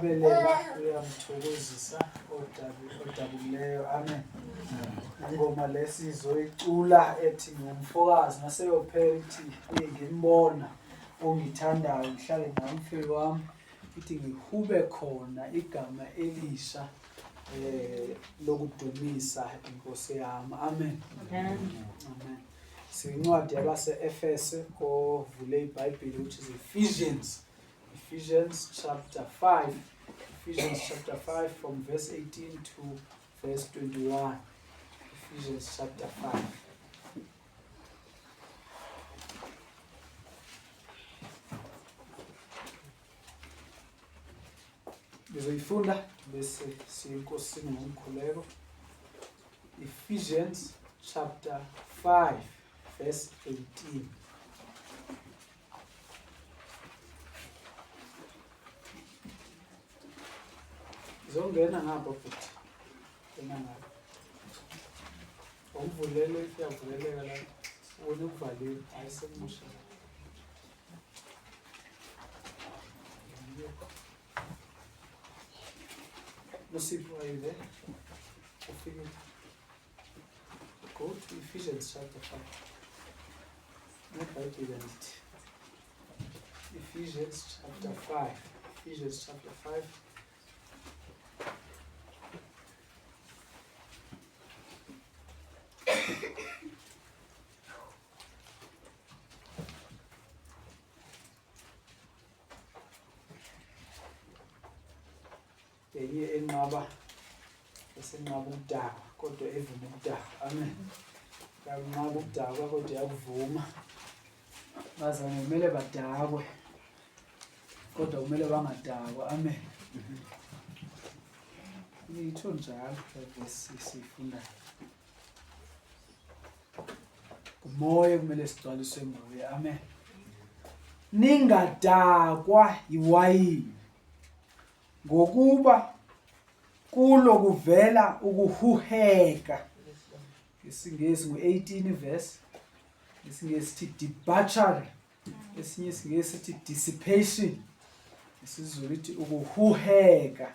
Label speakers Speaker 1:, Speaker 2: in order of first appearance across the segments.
Speaker 1: uyahlabelela, uyamthokozisa odabukileyo. Amen. Ingoma lesizoyicula ethi ngumfokazi naseyophela ithi ngimbona ongithandayo ngihlale namfeli wami, ithi ngihube khona igama elisha lokudumisa inkosi yami. Amen. Amen. Sincwadi yabase-Efese ovule iBhayibheli, which is Ephesians chapter 5. Ephesians chapter 5 from verse 18 to verse 21. Ephesians chapter 5. Ngizoyifunda bese siyinkosini ngomkhuleko. Ephesians chapter 5 verse 18. Zongena ngapha futhi. Ngena ngapha. Umvulele uyavuleleka la. Ubone ukuvaliwe ayisemusha. Nosipho are you there? Go to Ephesians chapter 5. Not Bible and Ephesians chapter 5. Ephesians chapter 5. Yenye enqaba esenqaba ukudakwa kodwa evuma ukudakwa. Amen. Kanqaba ukudakwa kodwa yakuvuma. Bazane kumele badakwe kodwa kumele bangadakwa. Amen. Ngitho njalo bese sifunda. Umoya kumele sigcwaliswe nguye. Amen. Ningadakwa iwayini ngokuba kulo kuvela ukuhuheka. Isingesi ngo-18 verse. Isingesi sithi debauchery. Esinye isingesi sithi dissipation. Isizulu lithi ukuhuheka.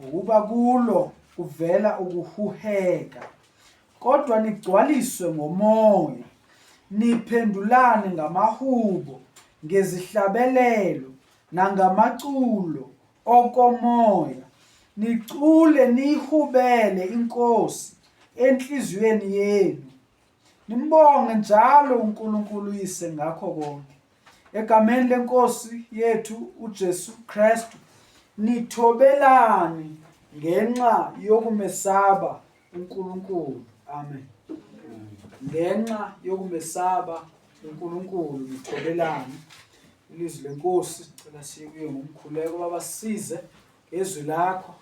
Speaker 1: Ngokuba kulo kuvela ukuhuheka. Kodwa nigcwaliswe ngomoya. Niphendulane ngamahubo, ngezihlabelelo nangamaculo okomoya. Nicule nihubele inkosi enhliziyweni yenu. Nimbonge njalo uNkulunkulu uyise ngakho konke. Egameni lenkosi yethu uJesu Kristu nithobelane ngenxa yokumesaba uNkulunkulu. Amen. Ngenxa yokumesaba uNkulunkulu nithobelane. Ilizwi lenkosi sicela sikuye ngomkhuleko baba size ngezwi lakho,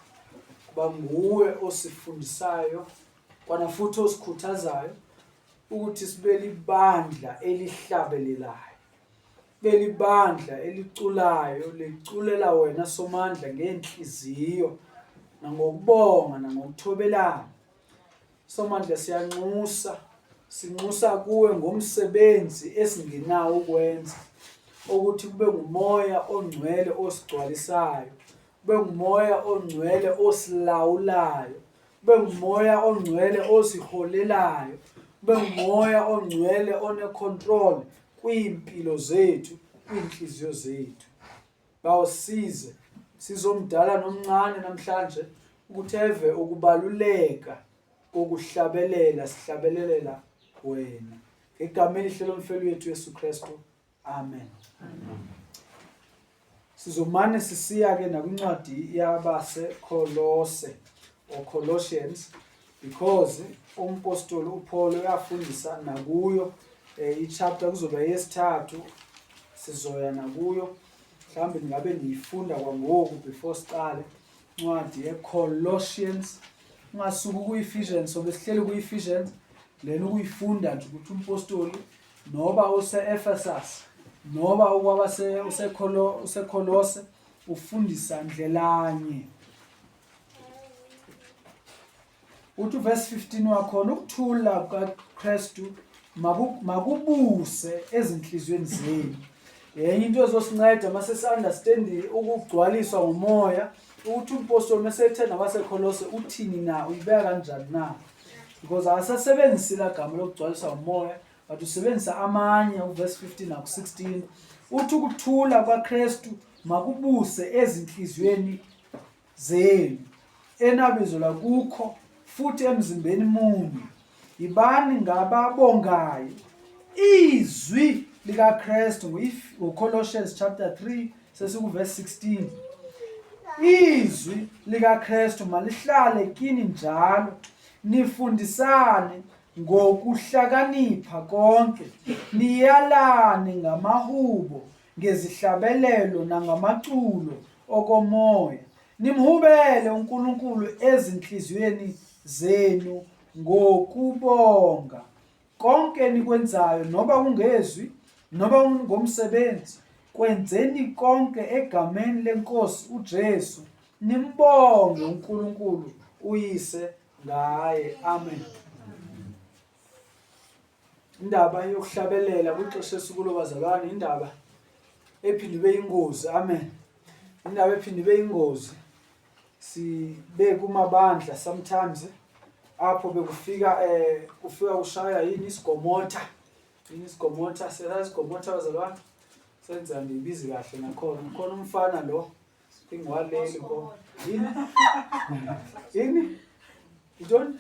Speaker 1: kuba nguwe osifundisayo kwana futhi osikhuthazayo ukuthi sibe libandla elihlabelelayo, sibe libandla eliculayo, liculela wena Somandla ngenhliziyo nangokubonga nangokuthobelana. Somandla sinxusa kuwe ngomsebenzi esingenawo ukwenza, ukuthi kube ngumoya ongcwele osigcwalisayo, kube ngumoya ongcwele osilawulayo, kube ngumoya ongcwele osiholelayo, kube ngumoya ongcwele one-control kwimpilo zethu, kwinhliziyo zethu. Bawusize sizomdala nomncane namhlanje ukuthi eve ukubaluleka kokuhlabelela, sihlabelelela wena. Ngegameni elihle lomfeli wethu Yesu Kristu. Amen. Sizomane sisiya ke nakwincwadi yabaseKolose or Colossians, because umpostoli uPaul uyafundisa nakuyo ichapter kuzoba yesithathu sizoya nakuyo. Mhlawumbe ngabe niyifunda kwangoku before siqale incwadi yeColossians. Ungasuka ku-Ephesians, so besihleli ku-Ephesians then ukuyifunda nje ukuthi umpostoli noba use-Ephesus noba useKolose ufundisa ndlelanye. Uthi verse 15 wakhona ukuthula kukaKristu makubuse ezinhliziyweni zenu, yenye into ezosinceda mase si-understand ukugcwaliswa ngomoya ukuthi umpostoli mesethe nabaseKolose uthini na, uyibeka kanjani na, because asasebenzisi la gama lokugcwaliswa ngomoya but usebenzisa amanye uverse 15 na 16 uthi ukuthula kwaKristu makubuse ezinhliziyweni zenu enabizelwa kukho futhi emzimbeni munye. Ibani ngababongayo izwi likaKristu Colossians chapter 3 sesikuverse 16. Izwi likaKristu malihlale kini njalo, nifundisane ngokuhlakanipha konke, niyalane ngamahubo, ngezihlabelelo nangamaculo okomoya. Nimhubele uNkulunkulu ezinhliziyweni zenu ngokubonga. Konke nikwenzayo noba kungezwi noba ngomsebenzi, kwenzeni konke egameni leNkosi uJesu, nimbonge uNkulunkulu uyise ngaye. Amen. Indaba yokuhlabelela kwixesha esikulo bazalwane indaba ephinde ibe ingozi. Amen. Indaba ephinde ibe ingozi. Sibe kumabandla sometimes apho bekufika kushaya yini isigomotha. Yini isigomotha, seyazi isigomotha bazalwane. Senza ndibizi kahle nakhona. Khona umfana lo ingwaleli ko. Yini? Yini? Idon?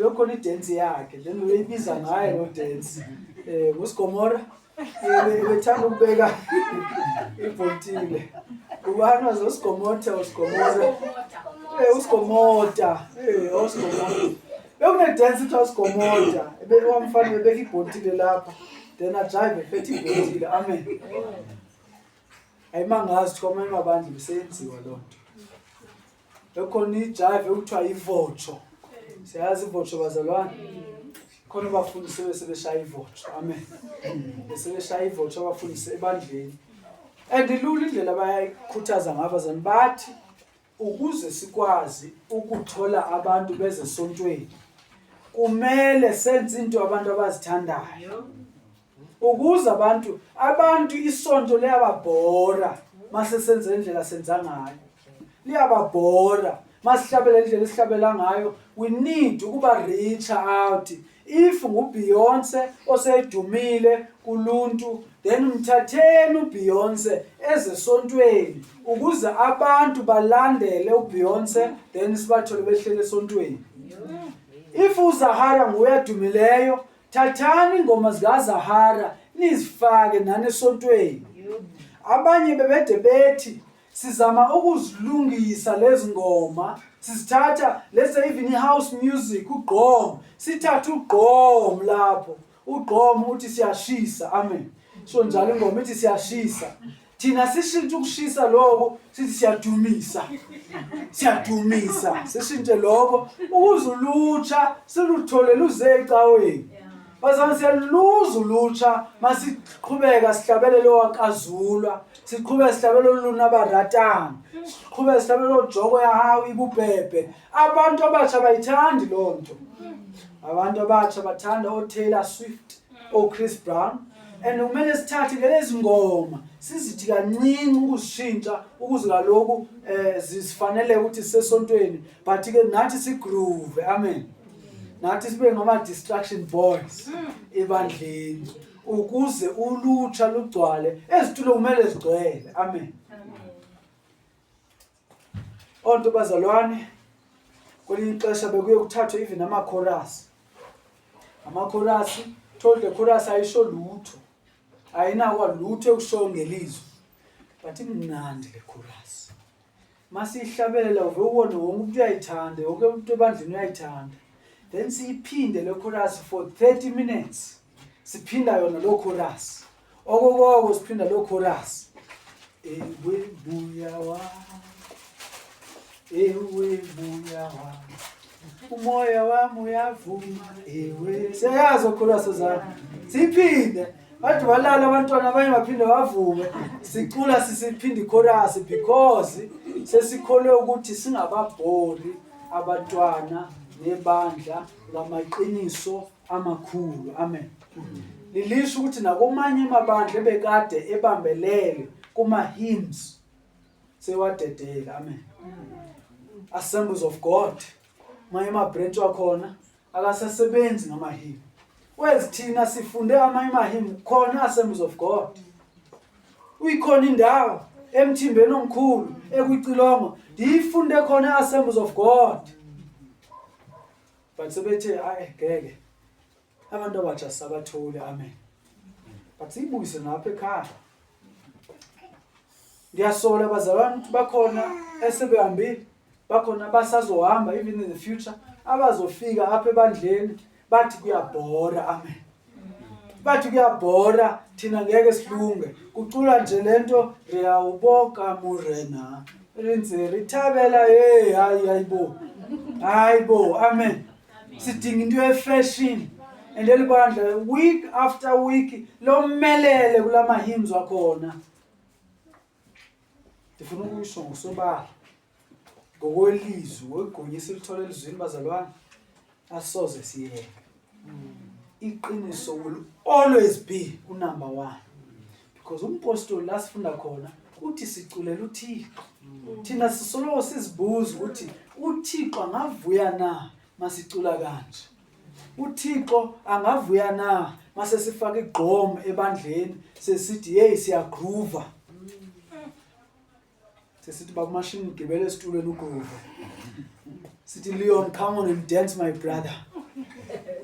Speaker 1: Lokho ni dance yakhe. Then uyibiza ngaye lo dance. Usigomora bethanda ukubeka ibhotile. Ubani wazosigomotha usigomora? Usigomota. Usigomota. Bekune dance to usigomota. Wamfana bebeka ibhotile lapha. Then ajive fethi ibhotile. Amen. Ayimangazi thoma emabandla bisenziwa lonto. Lokho ni jive ukuthiwa ivocho. Siyazi ivocho bazalwane. Khona abafundisi sebeshaya ivocho. Amen. Sebeshaya ivocho abafundisi ebandleni. Andilula indlela abayikhuthaza ngabazana bathi ukuze sikwazi ukuthola abantu bezesontweni kumele senze into abantu abazithandayo. Ukuze abantu isonto liyababhora mase senze indlela senza ngayo. Liyababhora masihlabela indlela esihlabela ngayo. We need ukuba reach out. If nguBeyonce osedumile kuluntu, then umthatheni uBeyonce ezesontweni ukuze abantu balandele uBeyonce, then sibathole behlele esontweni. If uZahara nguyadumileyo, thathani ingoma zikaZahara nizifake nani esontweni. Abanye bebede bethi sizama ukuzilungisa lezi ngoma, sizithatha let's say even house music ugqom, sithatha ugqom lapho, ugqom uthi siyashisa. Amen. So njalo ingoma ithi siyashisa, thina sishintshe ukushisa lokho sithi siyadumisa. Sishintshe lokho ukuze ulutsha siluthole luze ecaweni. Bazama siyaluza ulutsha masiqhubeka sihlabelele wakazulwa, siqhubeka sihlabelele lunabaratanga, siqhubeka sihlabelele ojoko yahawu ibubhebhe. Abantu abatsha bayithandi lonto. Abantu abatsha bathanda oTaylor Swift, oChris Brown, and kumele sithathe lezi ngoma sizithi kancane ukuzishintsha ukuze lokho zisifanele ukuthi sisesontweni, but ke nathi sigroove. Amen. Nathi sibe ngama distraction boys ebandleni ukuze ulutsha lugcwale ezitulo kumele zigcwele. Amen. Onto bazalwane kwelinye ixesha bekuye kuthathwe even ama-chorus. Ama-chorus told the chorus ayisho lutho, ayinakwa lutho ekusho ngelizwi, but imnandi le chorus. Masihlabelela uve ubone wonke umuntu uyayithanda, wonke umuntu ebandleni uyayithanda. Then siyiphinde le chorus for 30 minutes. Siphinda yona lo chorus. Okokoko siphinda lo chorus. Ewe buya wa. Umoya wami uyavuma. Ewe. Siyazi chorus zami. Siphinde. Bathi balala abantwana abanye baphinde bavume. Sicula sisiphinde ichorus because sesikholwe ukuthi singababhori abantwana nebandla lamaqiniso amakhulu. Amen. lilisho ukuthi nakumanye amabandla ebekade ebambelele kuma-hymns sewadedela. Amen. Assemblies of God, manye ama-branch wakhona akasasebenzi ngama-hymn. Whereas thina sifunde amanye ama-hymn khona Assemblies of God. Uyikhona indawo emthimbeni omkhulu ekuyicilongo ndiyifunde khona Assemblies of God. But sebethe ngeke abantu abatsha sabathole. Amen. But siyibuyise napha ekhaya. Ndiyasola abazalwane ukuthi bakhona esebehambile, bakhona basazohamba even in the future, abazofika apha ebandleni bathi kuyabhora. Amen. Bathi kuyabhora, thina ngeke silunge. Kucula nje lento riyawuboka murena. Rinze rithabela hayibo. Amen. Sidinga into efashion. And elibandla week after week lo mmelele kulama hymns wakhona. Ndifuna ukuyisho ngosobala. Ngokwelizwi, ngokugonyisa ilithole elizwini bazalwane. Asoze siyeke. Iqiniso will always be number 1. Because umpostoli la sifunda khona uthi siculela uThixo. Thina sisolo sizibuza ukuthi uThixo angavuya na masicula kanje. uThixo angavuya na mase sifaka igqomo ebandleni sesithi hey siyagroova. Sesithi bakumashini gibele esitulweni ugroova. Sithi Leon, come on and dance my brother.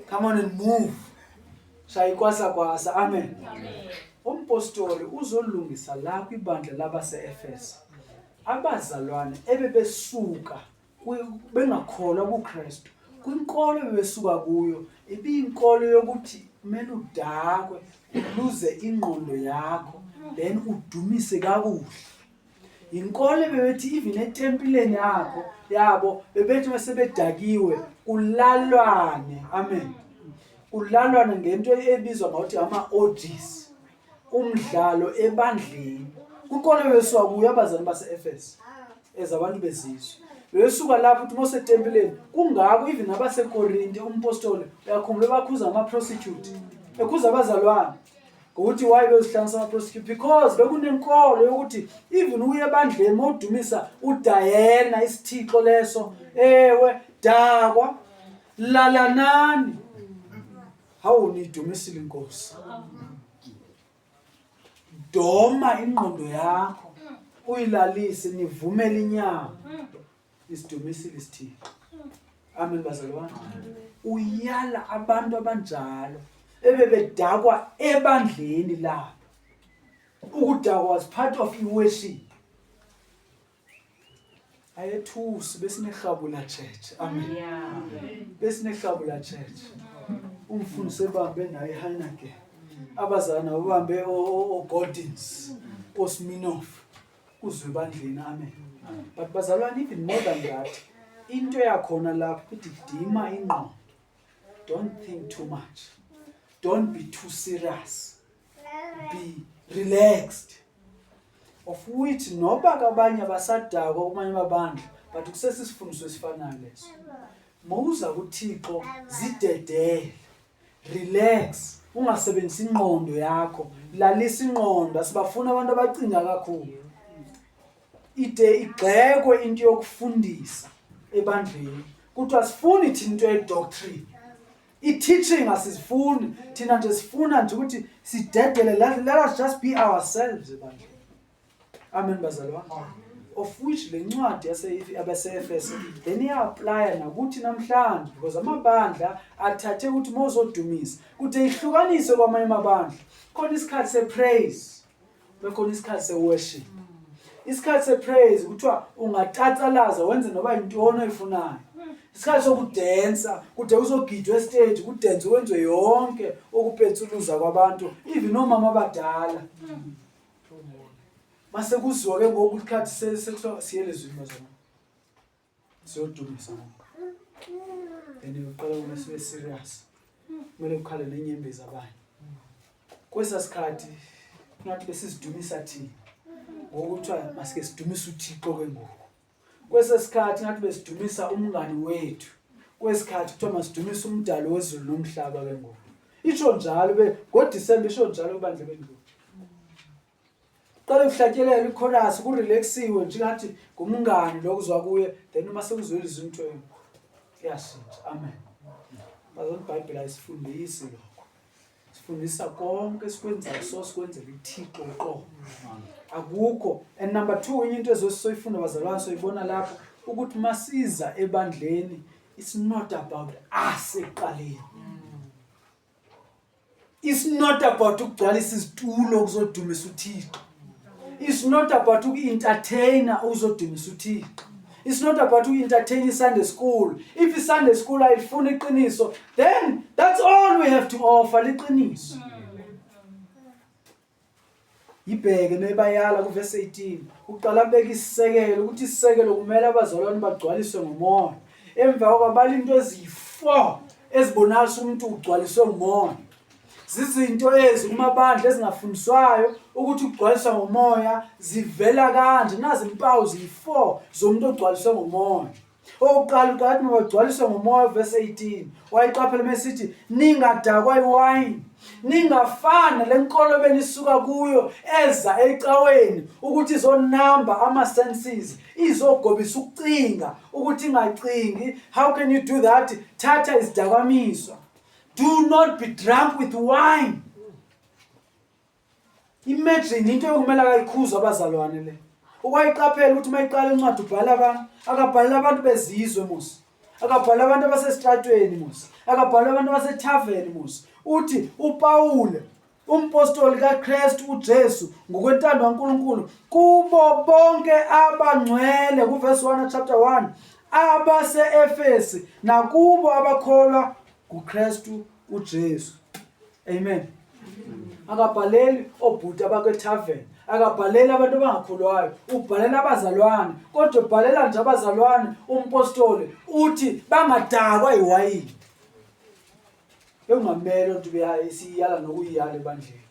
Speaker 1: Come on and move. Shayikwasa kwasa. Amen. Umpostoli uzolungisa la kwibandla labase-Efeso. Abazalwane ebebesuka bengakholwa kuKristu. Kwinkolo bebesuka kuyo ibiyinkolo yokuthi kumele udakwe, uluze ingqondo yakho, then udumise kakuhle. Inkolo bebethi even etempileni yabo bebethi masebedakiwe kulalwane. Amen. Kulalwane ngento ebizwa ngokuthi ama-orgies, umdlalo ebandleni. Kunkolo bebesuka kuyo abazalwane base-Efeso ezabantu bezizwe. Besuka lapho uthi mose tempeleni kungako even abaseKorinte umpostoli uyakhumbula bakhuza ama-prostitute, bekhuza abazalwane ukuthi why bezihlanganisa ama-prostitute, because bekunenkolo yokuthi even uye ebandleni modumisa uDiana isithixo leso, ewe dakwa lalanani hawu nidumisile inkosi, doma ingqondo yakho uyilalise nivumele inyama isidumisile isithixo. Amen bazalwane. Uyala abantu abanjalo ebebedakwa ebandleni lapho. Ukudakwa was part of worship. Ayethusi besinehabula church. Amen. Besinehabula church. Umfundisi ebambe naye Heineken. Abazana babambe oGordons, oSmirnoff kuzwe ebandleni. Amen. But bazalwane, even more than that, into yakhona lapho ithi dima ingqondo. Don't think too much. Don't be too serious. Be relaxed. Of which noba kabanye basadakwa kumanye amabandla, but kusesisifundiso esifanayo leso. Mawuza kuThixo zidedele. Relax. Ungasebenzisi ingqondo yakho. Lalisa ingqondo. Asibafuna abantu abacinga kakhulu. Ide igxekwe into yokufundisa ebandleni. Kuthiwa sifuni thina into ye-doctrine. I-teaching asizifuni. Thina nje sifuna nje ukuthi sidedele. Let us just be ourselves ebandleni. Amen bazalwane. Of which le ncwadi yase-Efeso then iya-applya nakuthi namhlanje, because amabandla athathe ukuthi mawuzodumisa kude ihlukaniswe kwamanye amabandla. Khona isikhathi se-praise, bekhona isikhathi se-worship. Isikhathi se-praise kuthiwa ungatatalaza wenze noba yintoni oyifunayo. Isikhathi sokudensa kude uzogidwa estage, kudense wenze yonke okupetsuluza kwabantu, even omama abadala. Mase kuziwa ke ngoku isikhathi sekuthiwa siyelezweni bazalwane. Siyodumisa. Then uqala uma sibe serious. Kumele ukhale nenyembezi abanye. Kwesa sikhathi nathi besizidumisa thina. Ngokuthiwa masike sidumisa uThixo ke ngoku. Kwesa sikhathi nathi besidumisa umngani wethu. Kwesikhathi kuthiwa masidumisa umdali wezulu nomhlaba ke ngoku. Isho njalo ngoDisemba isho njalo kubandla bendulo. Qale uhlatshelela ichorus kurelaxiwe nje ngathi ngumngane lokuzwa kuye then uma sekuzwela izinto kuyashintsha. Amen. Bazona iBhayibheli ayisifundisi lokho. Sifundisa konke esikwenzayo sikwenzela uThixo uqobo. Akukho. And number 2 into ezosoyifunda bazalwane soyibona lapho ukuthi masiza ebandleni it's not about us eqaleni. It's not about ukugcwalisa izitulo ukuzodumisa uThixo. It's not about uku-entertainer uzodumisa uThixo. It's not about uku-entertain Sunday school. If Sunday school ayifuna iqiniso, then that's all we have to offer, liqiniso. Ibheke nebayala kuverse 18. Uqala beka isisekelo ukuthi isisekelo kumele abazalwane bagcwaliswe ngomoya. Emva kwabala into ezi4 ezibonakala umuntu ugcwaliswe ngomoya. Zizinto kumabandla ezingafundiswayo ukuthi ukugcwaliswa ngomoya zivela kanje. Nazi impawu zi4 zomuntu ogcwaliswe ngomoya. Oqala uqathi mabagcwaliswe ngomoya verse 18. Wayiqaphela mesithi ningadakwa iwine. Ningafana lenkolo benisuka kuyo eza ecaweni ukuthi izonamba ama senses izogobisa ukucinga ukuthi ingacingi. How can you do that? Thatha isidakwamiswa. Do not be drunk with wine. Imagine into ekumele akayikhuza abazalwane le. Ukwayiqaphela ukuthi mayiqala incwadi ubhala abantu, akabhala abantu bezizwe musi. Akabhala abantu abasestratweni musi. Akabhala abantu abasethaveni musi. Uthi uPaul umpostoli kaKristu uJesu ngokwentando kaNkulunkulu kubo bonke abangcwele kuverse 1 chapter 1 abase-Efesi nakubo abakholwa kuKristu uJesu. Amen. Akabhaleli obhuti abakethaveni, akabhaleli abantu abangakholwayo, ubhalela abazalwane. Kodwa ubhalela nje abazalwane umpostoli uthi bangadakwa iwayini. Bekungamele ukuthi besiyala nokuyiyala ebandleni.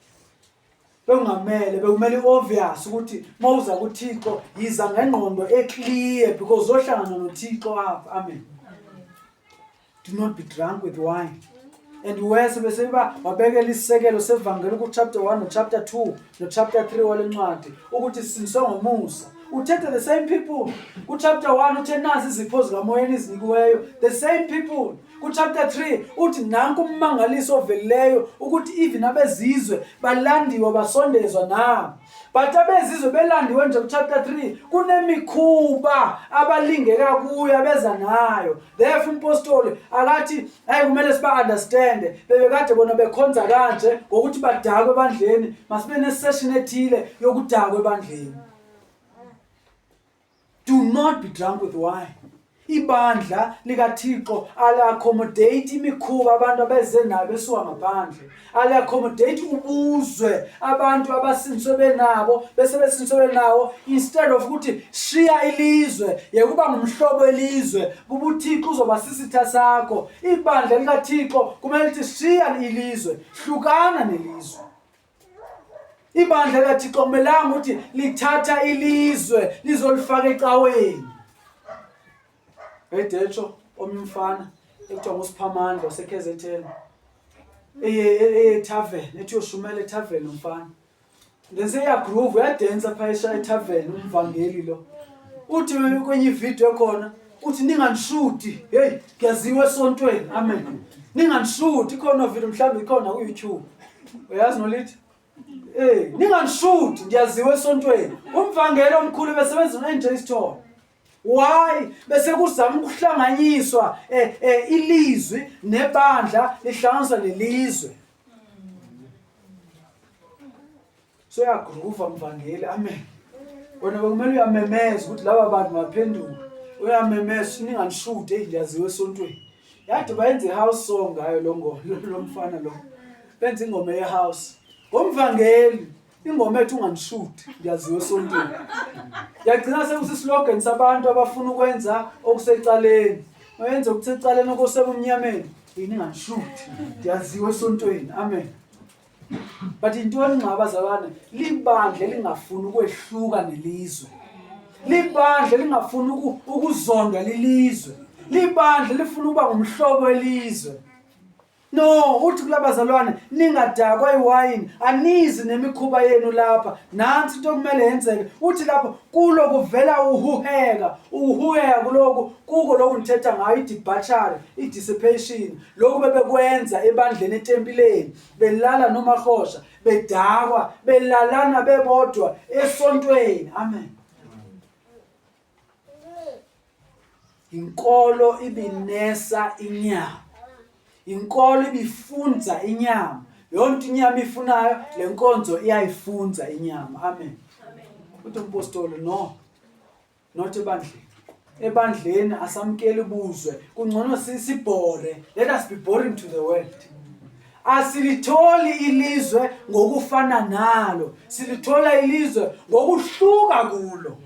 Speaker 1: Bekumele obvious ukuthi mawuza kuThixo yiza ngengqondo eclear because ohlangana noThixo apha. Amen. Do not be drunk with wine. And wese bese babekela isisekelo sevangeli ku chapter 1 no chapter 2 no chapter 3 walencwadi ukuthi siniswe ngomusa. Uthethe the same people. Ku chapter 1 uthe nazi izipho zikamoyeni izinikiweyo, the same people. Ku chapter 3 uthi nanku ummangaliso ovelileyo ukuthi even abezizwe balandiwe basondezwa nabo. But abezizwe belandiwe nje ku chapter 3 kunemikhuba abalingeka kuyo abeza nayo. Therefore umpostoli akathi hayi kumele siba understand bebekade bona bekhonza kanje ngokuthi badakwe ebandleni, masibe ne session ethile yokudakwa ebandleni. Do not be drunk with wine. Ibandla likaThixo ala-accommodate imikhuba abantu abeze nayo besuka ngaphandle. Ala-accommodate ubuzwe abantu abasinswe benabo bese besinswe benawo instead of ukuthi shiya ilizwe yekuba ngumhlobo elizwe kuba uThixo uzoba sisitha sakho. Ibandla likaThixo kumele lithi shiya ilizwe, hlukana nelizwe. Ibandla likaThixo kumelanga ukuthi lithatha ilizwe lizolifaka ecaweni. Edetsho omfana ekuthiwa nguSiphamandla waseKZN tavern ethi uyoshumela etavern umfana bese yagroove yadansa phayisha etavern umvangeli lo uthi kwenye video ekhona uthi ninganishuti hey ngiyaziwe esontweni. Amen. Ninganishuti ikhona video mhlawumbe ikhona ku YouTube uyazi nolithi ninganishuti ngiyaziwe esontweni umvangeli omkhulu besebenza noNJ Store. Why? Bese kuzama ukuhlanganyiswa ilizwi nebandla lihlanganiswa lelizwe. So yagroove mvangeli. Amen. Wena bekumele uyamemeza ukuthi laba bantu baphenduka. Uyamemeza ninganishuti ngiyaziwe esontweni. Yade bayenze ihouse song ngayo lo mfana lo. Benza ingoma yehouse. Ngomvangeli ingoma ethu unganishuti ngiyaziwe esontweni. Yagcina sekusislogan sabantu abafuna ukwenza okusecaleni. Mayenze okusecaleni okosebumnyameni ninganishuti ngiyaziwe esontweni. Amen. But intoni ngabazalwane libandla lingafuni ukwehluka nelizwe. Libandla lingafuni ukuzondwa lelizwe. Libandla lifuna ukuba ngumhlobo welizwe. No, uthi kulabazalwane ningadakwa iwayini, anizi nemikhuba yenu lapha. Nansi into okumele yenzeke. Uthi lapho kulo kuvela uhuheka kuloku kuko lokhu nithetha ngayo idebauchery, idissipation. Lokhu bebekwenza ebandleni etempileni, belala nomahosha, bedakwa, belalana bebodwa esontweni. Amen. Inkolo ibinesa inyama. Inkolo ibifunza inyama. Yonke inyama ifunayo lenkonzo iyayifunza inyama. Amen. Uthi umpostoli no. Not ebandleni. Ebandleni asamkeli buzwe. Kungcono sibore. Let us be boring to the world. Asilitholi ilizwe ngokufana nalo. Silithola ilizwe ngokuhluka kulo.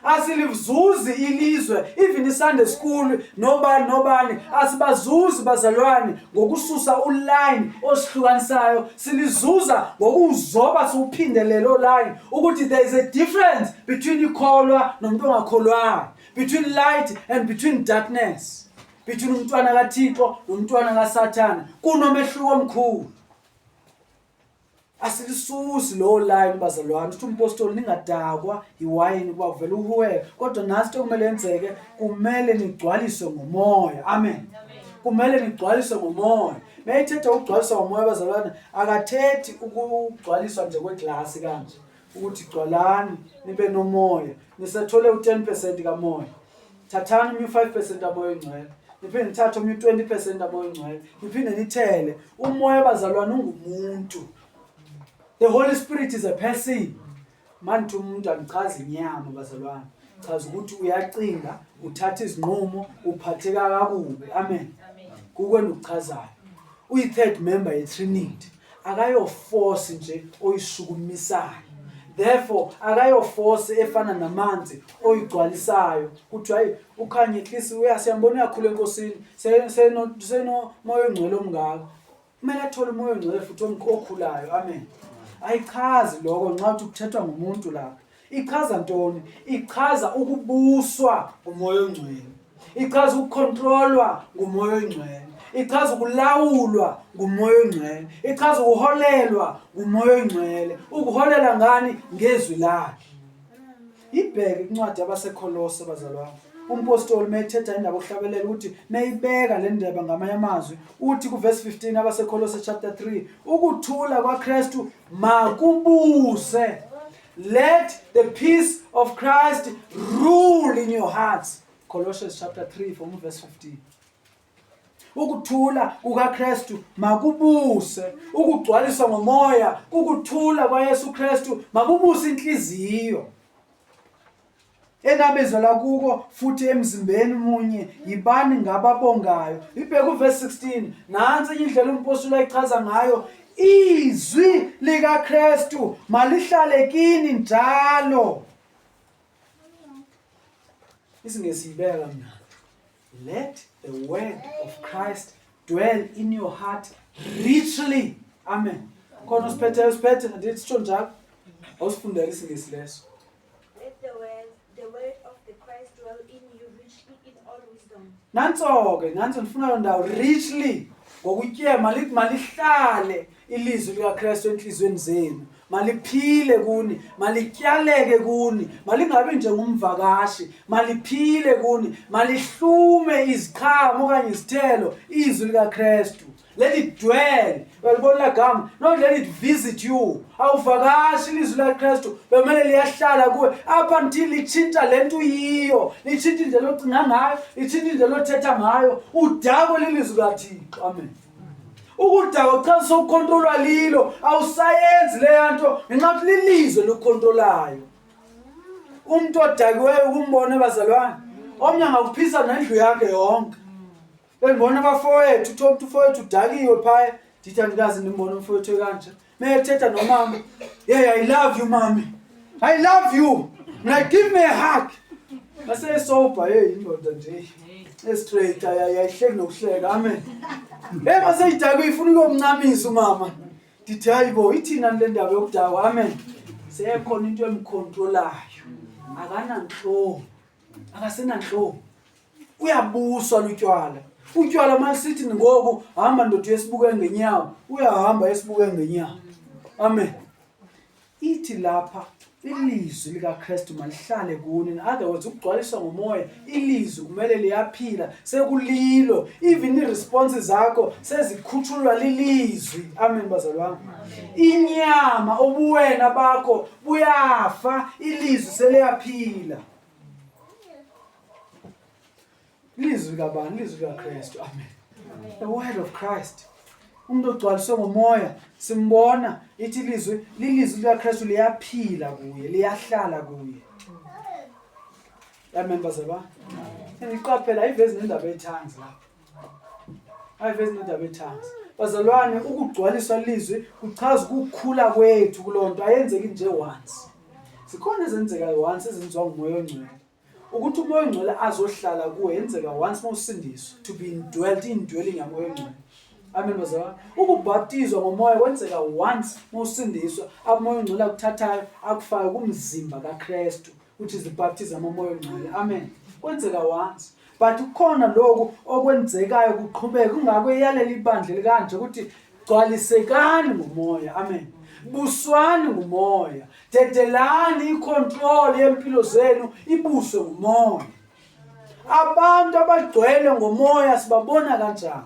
Speaker 1: Asilivuzi ilizwe even iSunday school nobani asibazuzi bazalwane ngokususa uline osihlukanisayo. Silizuza ngokuzoba siuphindelele line ukuthi there is a difference between ikholwa nomuntu ongakholwayo, between light and between darkness, between umntwana kaThixo nomntwana kaSathana. Kunomehluko omkhulu. Asilisusi lo line bazalwane. Uthi umpostoli ningadakwa iwayini kuba kuvela uhuwe. Kodwa nasi kumele yenzeke, kumele nigcwaliswe ngomoya. Amen. Kumele nigcwaliswe ngomoya. Mayithetha ukugcwaliswa ngomoya bazalwane, akathethi ukugcwaliswa nje kweglasi kanje. Ukuthi gcwalani nibe nomoya. Nisathole u10% kamoya. Thathani u5% kamoya ongcwele. Niphinde nithathe u20% kamoya ongcwele. Niphinde nithele. Umoya bazalwane ungumuntu. The Holy Spirit is a person. Manje umuntu angichazi inyama bazalwane. Chaza ukuthi uyacinga, uthatha izinqumo, uphatheka kakubi. Amen. Kukwena ukuchazayo. Uyi-third member ye-Trinity. Akayo force nje oyishukumisayo. Therefore, akayo force efana namanzi oyigcwalisayo. Kuthi hayi ukhanye Kristu uyasiyambona uyakhula enkosini. Seno moya ongcwele omngaka. Kumele athole umoya ongcwele futhi okhulayo. Amen. Ayichazi lokho nxa uthi kuthethwa ngumuntu lapha. Ichaza ntoni? Ichaza ukubuswa ngumoya ongcwele. Ichaza ukukontrolwa ngumoya ongcwele. Ichaza ukulawulwa ngumoya ongcwele. Ichaza ukuholelwa ngumoya ongcwele. Ukuholela ngani? Ngezwi lakhe. Ibheke incwadi yabaseKolose bazalwane. Umpostoli mayethetha indaba okuhlabelela ukuthi mayibeka le ndaba ngamanye amazwi uthi kuverse 15 abaseKolose chapter 3 ukuthula kwaKristu makubuse. Let the peace of Christ rule in your hearts. Colossians chapter 3 from verse 15. Ukuthula kukaKristu makubuse. Ukugcwaliswa ngomoya, ukuthula kwaYesu Kristu makubuse inhliziyo. Enabezwa la kuko futhi emzimbeni munye yibani ngababongayo. Ibheke uverse 16. Nansi indlela umpostoli ayichaza ngayo. Izwi likaKristu malihlale kini njalo. Isingesibeka mina. Let the word of Christ dwell in your heart richly. Amen. Khona usiphethe ndithi njalo. Awusifundela isingesi leso.
Speaker 2: Let the word of the Christ dwell in you richly in all wisdom.
Speaker 1: Nanso-ke, nanso ndifuna lo ndawo richly. Ngokutyema lithi malihlale ilizwi likaKristu enhlizweni zenu. Maliphile kuni, malityaleke kuni, malingabi njengomvakashi, maliphile kuni, malihlume iziqhamo okanye izithelo izwi likaKristu. Let it dwell. Walibona gama, not let it visit you. Awuvakashi ilizwi likaKristu, bemele liyahlala kuwe up until lichinta lento uyiyo, lichinta indlela ocinga ngayo, lichinta indlela othetha ngayo, udakwe lilizwi likaThixo. Amen. Ukudakwa cha sokukontrolwa lilo, awusayenzi le nto ngenxa ukuthi lilizwe lokukontrolayo. Umuntu odakiweyo ukumbona bazalwane, omnye angakuphisa nendlu yakhe yonke. Bengibona abafowethu, uthi ufowethu udakiwe phaya, ndithi andikazi nimbona umfowethu kanje. Mayethetha nomama, "Yeah, I love you mommy. I love you. Now give me a hug." Base sober indoda nje. Straight ayihleki nokuhleka. Amen. Base idakwe ifuna ukumncamisa umama. Ndithi hayibo ithina le ndaba yokudakwa. Amen. Sekhona into emcontrolayo. Akana nhlobo. Akasena nhlobo. Uyabuswa lutywala. Utywala masithi ngoku hamba ndoda yesibuke ngenyawo, uyahamba esibuke ngenyawo. Amen. Ithi lapha ilizwi likaKristu malihlale kuni. In other words, ukugcwaliswa ngomoya, ilizwi kumele liyaphila, sekulilo. Even iresponses zakho sezikhutshulwa lilizwi. Amen bazalwane. Inyama obuwena bakho buyafa, ilizwi seliyaphila. Ilizwi kabani? Ilizwi likaKristu. Amen. The word of Christ. Umuntu ogcwaliswe ngomoya simbona ithi lilizwi likaKristu liyaphila kuye, liyahlala kuye. Amen bazalwane. Ngiqaphela ivezi nendaba yetongues la. Ayivezi nendaba yetongues. Bazalwane, ukugcwaliswa lizwi kuchaza ukukhula kwethu kulonto, ayenzeki nje once. Sikhona ezenzeka once ezenziwa ngumoya ongcwele. Ukuthi umoya ongcwele azohlala kuwe yenzeka once mawusindiswa, to be indwelling yamoya ongcwele. Amen bazalwane. Ukubhaptizwa ngomoya kwenzeka once mawusindiswa, umoya ongcwele akuthathayo akufaka kumzimba kaKristu, which is the baptism umoya ongcwele. Amen. Kwenzeka once. But kukhona lokho okwenzekayo kuqhubeka, kungakho iyalela ibandla likanje ukuthi gcwalisekani ngomoya. Amen. Buswani ngomoya. Dedelani icontrol yempilo zenu ibuswe ngomoya. Abantu abagcwele ngomoya sibabona kanjani?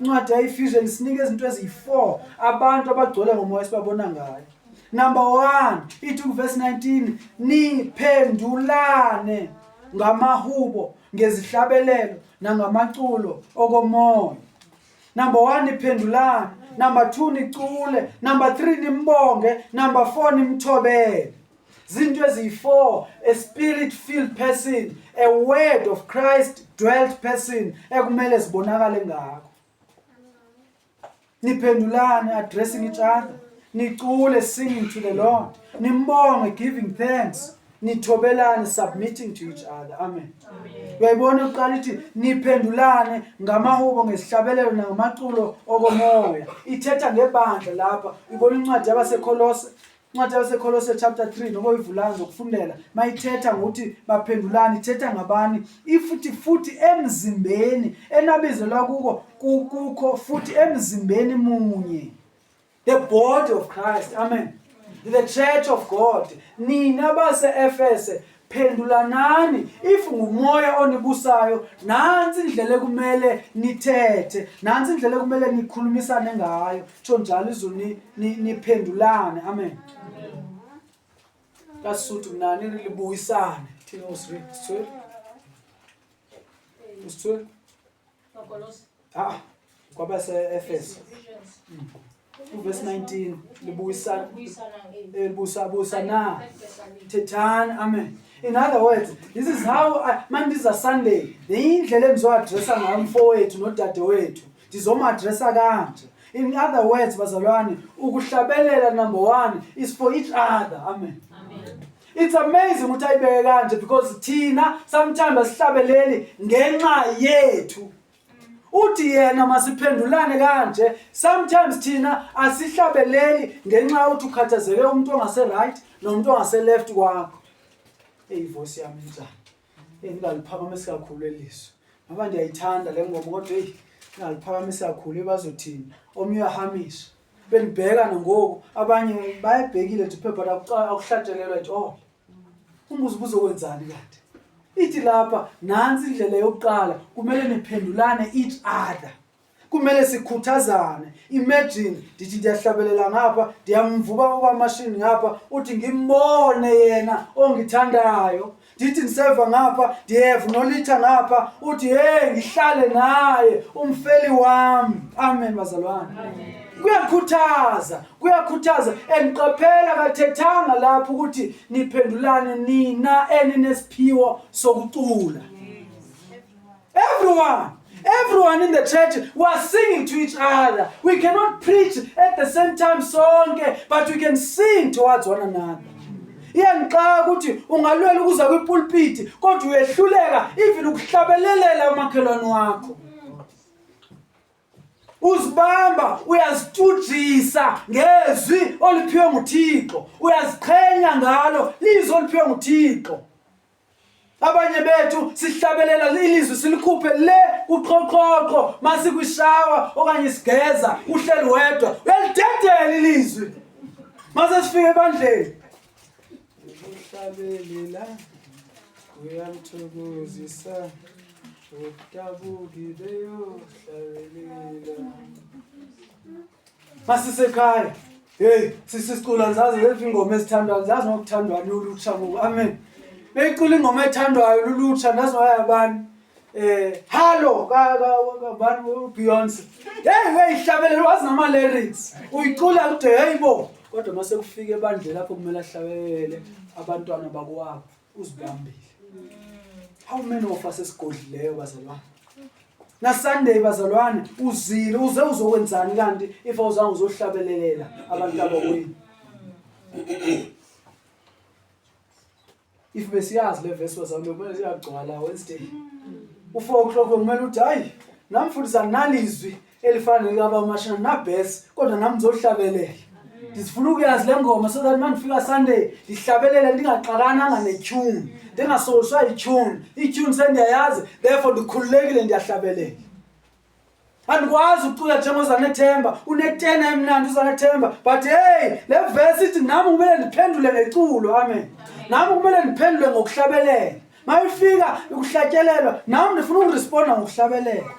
Speaker 1: Incwadi yaEphesians isinika izinto ezi4 abantu abagcwele ngomoya sibabona ngayo. Number 1, ithi kuverse 19, niphendulane ngamahubo, ngezihlabelelo nangamaculo okomoya. Number 1, niphendulane. Number 2, nicule. Number 3, nimbonge. Number 4, nimthobele. Zinto ezi4, a spirit-filled person, a word of Christ-dwelt person, ekumele sibonakale ngakho. Niphendulane, addressing each other. Nicule, singing to the Lord. Nimbonge, giving thanks. Nithobelane, submitting to each other. Amen. Uyayibona uqala ithi niphendulane ngamahubo, ngesihlabelelo nangamaculo okomoya. Ithetha ngebandla lapha. Uyibona incwadi yabaseKolose, incwadi yabaseKolose chapter 3 noma uyivulayo ngokufundela. Mayithetha ngokuthi baphendulane, ithetha ngabani? Futhi emzimbeni enabizelwa kukho futhi emzimbeni munye. The body of Christ. Amen. The church of God. Nina base-Efese phendulanani. If ngumoya onibusayo, nansi indlela kumele nithethe, nansi indlela kumele nikhulumisane ngayo. Tsho njalo izulu niphendulane. Amen. Kasuthu mnani libuyisane. Thina usithu. Usithu. Kwabase-Efese. Verse 19, libuyisana. Thethani. Amen. In other words, this is how Monday is a Sunday. The indlela engizoaddressa ngayo mfowethu nodadewethu, ndizomadressa kanje. In other words, bazalwane, ukuhlabelela number 1 is for each other. Amen. It's amazing ukuthi ayibeke kanje because thina sometimes asihlabeleli ngenxa yethu. Uthi yena masiphendulane kanje, sometimes thina asihlabeleli ngenxa ukuthi ukhathazeke umuntu ongase right nomuntu ongase left kwakho. Voice yami njani? Ngingaliphakamise kakhulu elizwi. Ngoba ndiyayithanda le ngoma kodwa ngingaliphakamise kakhulu ebazothini. Omnye uyahamisha. Benibheka ngoku abanye bayebhekile nje phepha akuhlatshelelwa nje umbuzo ubuzokwenzani kanti? Ithi lapha nansi indlela yokuqala kumele niphendulane each other. Kumele sikhuthazane. Imagine ndithi ndiyahlabelela ngapha, ndiyamvuka kwamashini ngapha, uthi ngimbone yena ongithandayo. Ndithi ngiseva ngapha, ndiyeva nolitha ngapha, uthi hey ngihlale naye umfeli wami. Amen bazalwane. Amen. Kuyakhuthaza endiqaphela kathethanga lapho ukuthi niphendulane nina eninesiphiwo sokucula. Everyone in the church was singing to each other. We cannot preach at the same time sonke, but we can sing towards one another. Iyangixa ukuthi ungalwela ukuza kwipulpit kodwa uyehluleka even ukuhlabelelela umakhelwane wakho. Uzibamba, uyazitujisa ngezwi oliphiwe nguThixo, uyaziqhenya ngalo lizwi oliphiwe nguThixo. Abanye bethu sihlabelela ilizwi silikhuphe le uqhoqhoqho masikwishawa okanye sigeza uhleli wedwa uyalidedela ilizwi mase sifike ebandleni ukuhlabelela uyamthokozisa udabukileyo hlabelela masisekhaya hey sisicula ngizazi lethi ingoma ezithandwayo ngizazi ngokuthandwa lulutsha ngoku amen beyicula ingoma ethandwayo lulutsha ndazi wayabani hallo kabani Beyonce hey weyihlabelela wazi nama lyrics uyicula kude hayibo kodwa mase kufika ebandle lapho kumele ahlabele abantwana bakwabo uzibambile how many of us esigodlileyo bazalwane na Sunday bazalwane uzile uzokwenzani kanti if awuzange uzohlabelelela abantu abakwini if besiyazi le verse bazalwane kumele siyagcwala Wednesday u4 o'clock kumele uthi hayi namfundisa nalizwi elifanele abamashina na best kodwa nami ngizohlabelela ngifuna ukuyazi le ngoma so that mangifika Sunday ndihlabelele ndingaxakananga netune ndingasoloswa itune sendiyayazi therefore ndikhululekile ndiyahlabelela andikwazi ukucula njengoza nethemba unetena emnandi uza nethemba but hey le verse ithi nami kumele ndiphendule ngeculo amen nami kumele ndiphendule ngokuhlabelela mayifika ukuhlatyelelwa nami ndifuna ukuresponda ngokuhlabelela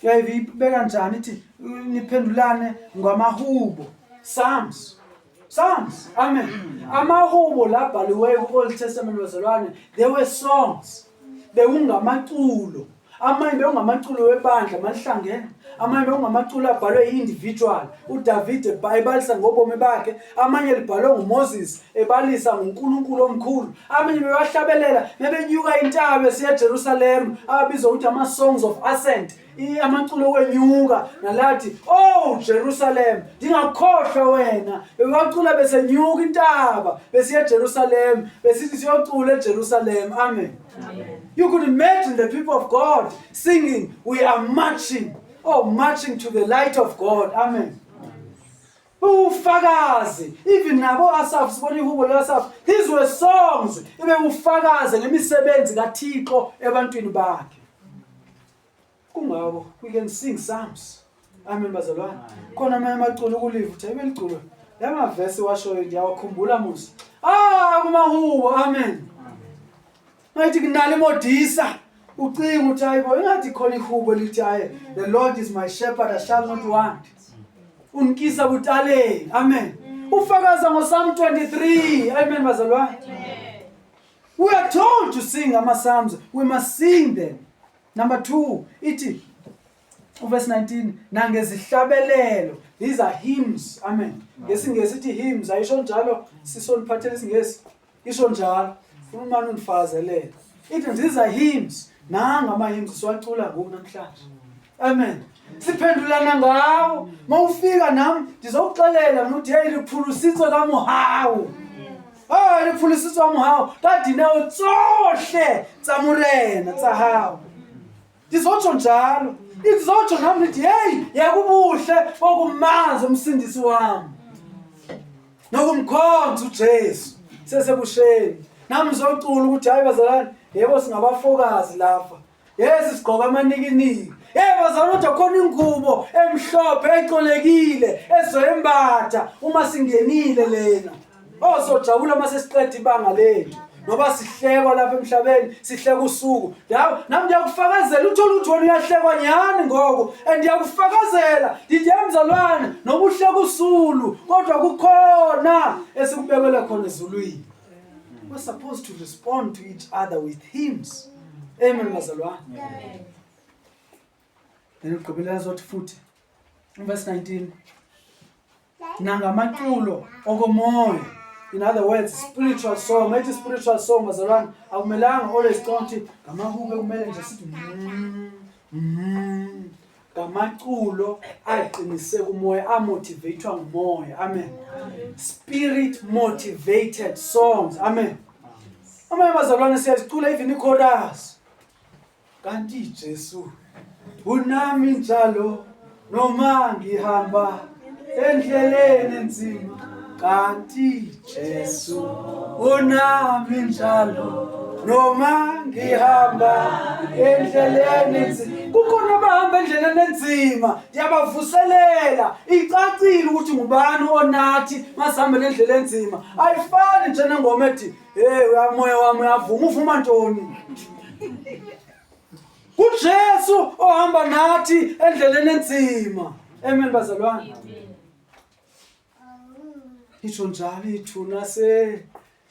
Speaker 1: yayibeka njani ithi niphendulane ngamahubo Psalms amen amahubo labhaliweyo ku-Old Testament bazalwane there were songs bewungamaculo amanye bewungamaculo webandla malihlangene amanye bewungamaculo abhalwe individual uDavid eBhayibhalisa ngobomi bakhe amanye libhalwe nguMoses ebalisa ngoNkulunkulu omkhulu amanye bewahlabelela bebenyuka intaba esiya eJerusalem abizwa ukuthi ama songs of ascent amaculo wenyuka nalathi oh Jerusalem ndingakhohlwa wena bewacula besenyuka intaba besiya eJerusalem besithi siyocula eJerusalem amen you could imagine the people of God singing we are marching to the light of God amen ufakazi even nabo Asaph sibona ihubo leAsaph these were songs ufakazi ngemisebenzi kaThixo ebantwini bakhe kungabo we can sing psalms amen bazalwane khona amaculo kulive uthebe liculo lama verse washoyo ndiyawakhumbula musa kumahubo amen ngathi kunale modisa ucinga uthi hayibo engathi khona ihubo lithi hayi the Lord is my shepherd I shall not want unkisa butaleni amen ufakaza ngoPsalm 23 amen bazalwane we are told to sing ama psalms we must sing them. Number 2 ithi verse 19 nangezihlabelelo these are hymns amen ngesingesi ithi hymns ayisho njalo sisoniphathele isingesi isho njalo uma unifazelele ithi these are hymns nanga ama hymns siwacula ngoku namhlanje amen siphendulana ngawo mawufika nami ndizokuxelela ukuthi hey liphulusitso kaMohawu liphulusitso kaMohawu kadinewo tsohle tsamurena tsahawu ndizotsho njalo izotsho nami nithi hey yakubuhle bokumanzi umsindisi wami nokumkhonza uJesu sesebusheni nami ngizocula ukuthi hayi bazalwane yebo singabafokazi lapha yesi sigqoka amanikiniki bazalwane ukuthi khona ingubo emhlophe eqolekile ezoyembatha uma singenile lena sojabula mase siqeda ibanga lethu ngoba sihlekwa lapha emhlabeni sihleka usuku nami ngiyakufakazela uthola ukuthi wena uyahlekwa nyani ngoko ndiyakufakazela ndithi mzalwane noba uhleka usulu kodwa kukhona esikubekele khona ezulwini we're supposed to respond to each other with hymns amen bazalwane then uqhubela zothi futhi verse 19 nangamaculo okomoya. In other words, spiritual song. Maybe spiritual song was around. Akumelanga always count ngamahubo kumele nje sithi ngamaculo aqiniseka umoya amotivatewa ngumoya. Amen. Spirit motivated songs. Amen. Amanye bazalwane siyazicula even ichorus. Kanti Jesu unami njalo noma ngihamba endleleni enzima kanti Jesu unami njalo noma ngihamba endleleni enzima. Kukhona abahamba endleleni enzima ndiyabavuselela icacile ukuthi ngubani onathi masihamba endleleni enzima. Ayifani nje nengoma ethi uyamoya wami uyavuma uvuma ntoni. kuJesu ohamba nathi endleleni enzima. Amen bazalwane. Itsho njalo ithuna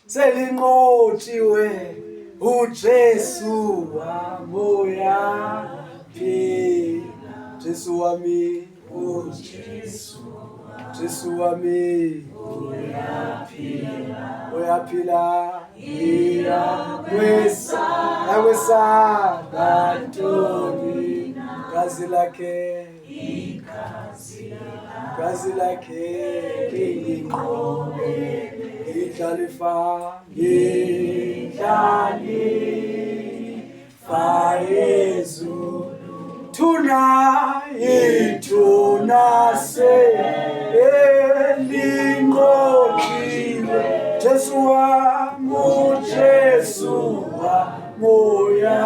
Speaker 1: selinqotshiwe uJesu wamoya phi. Jesu wami Jesu wami uyaphila kwesabantoni gazi lakhe linginqobe ngidlalifa Yesu thuna selinqotshiwe Jesu wamoya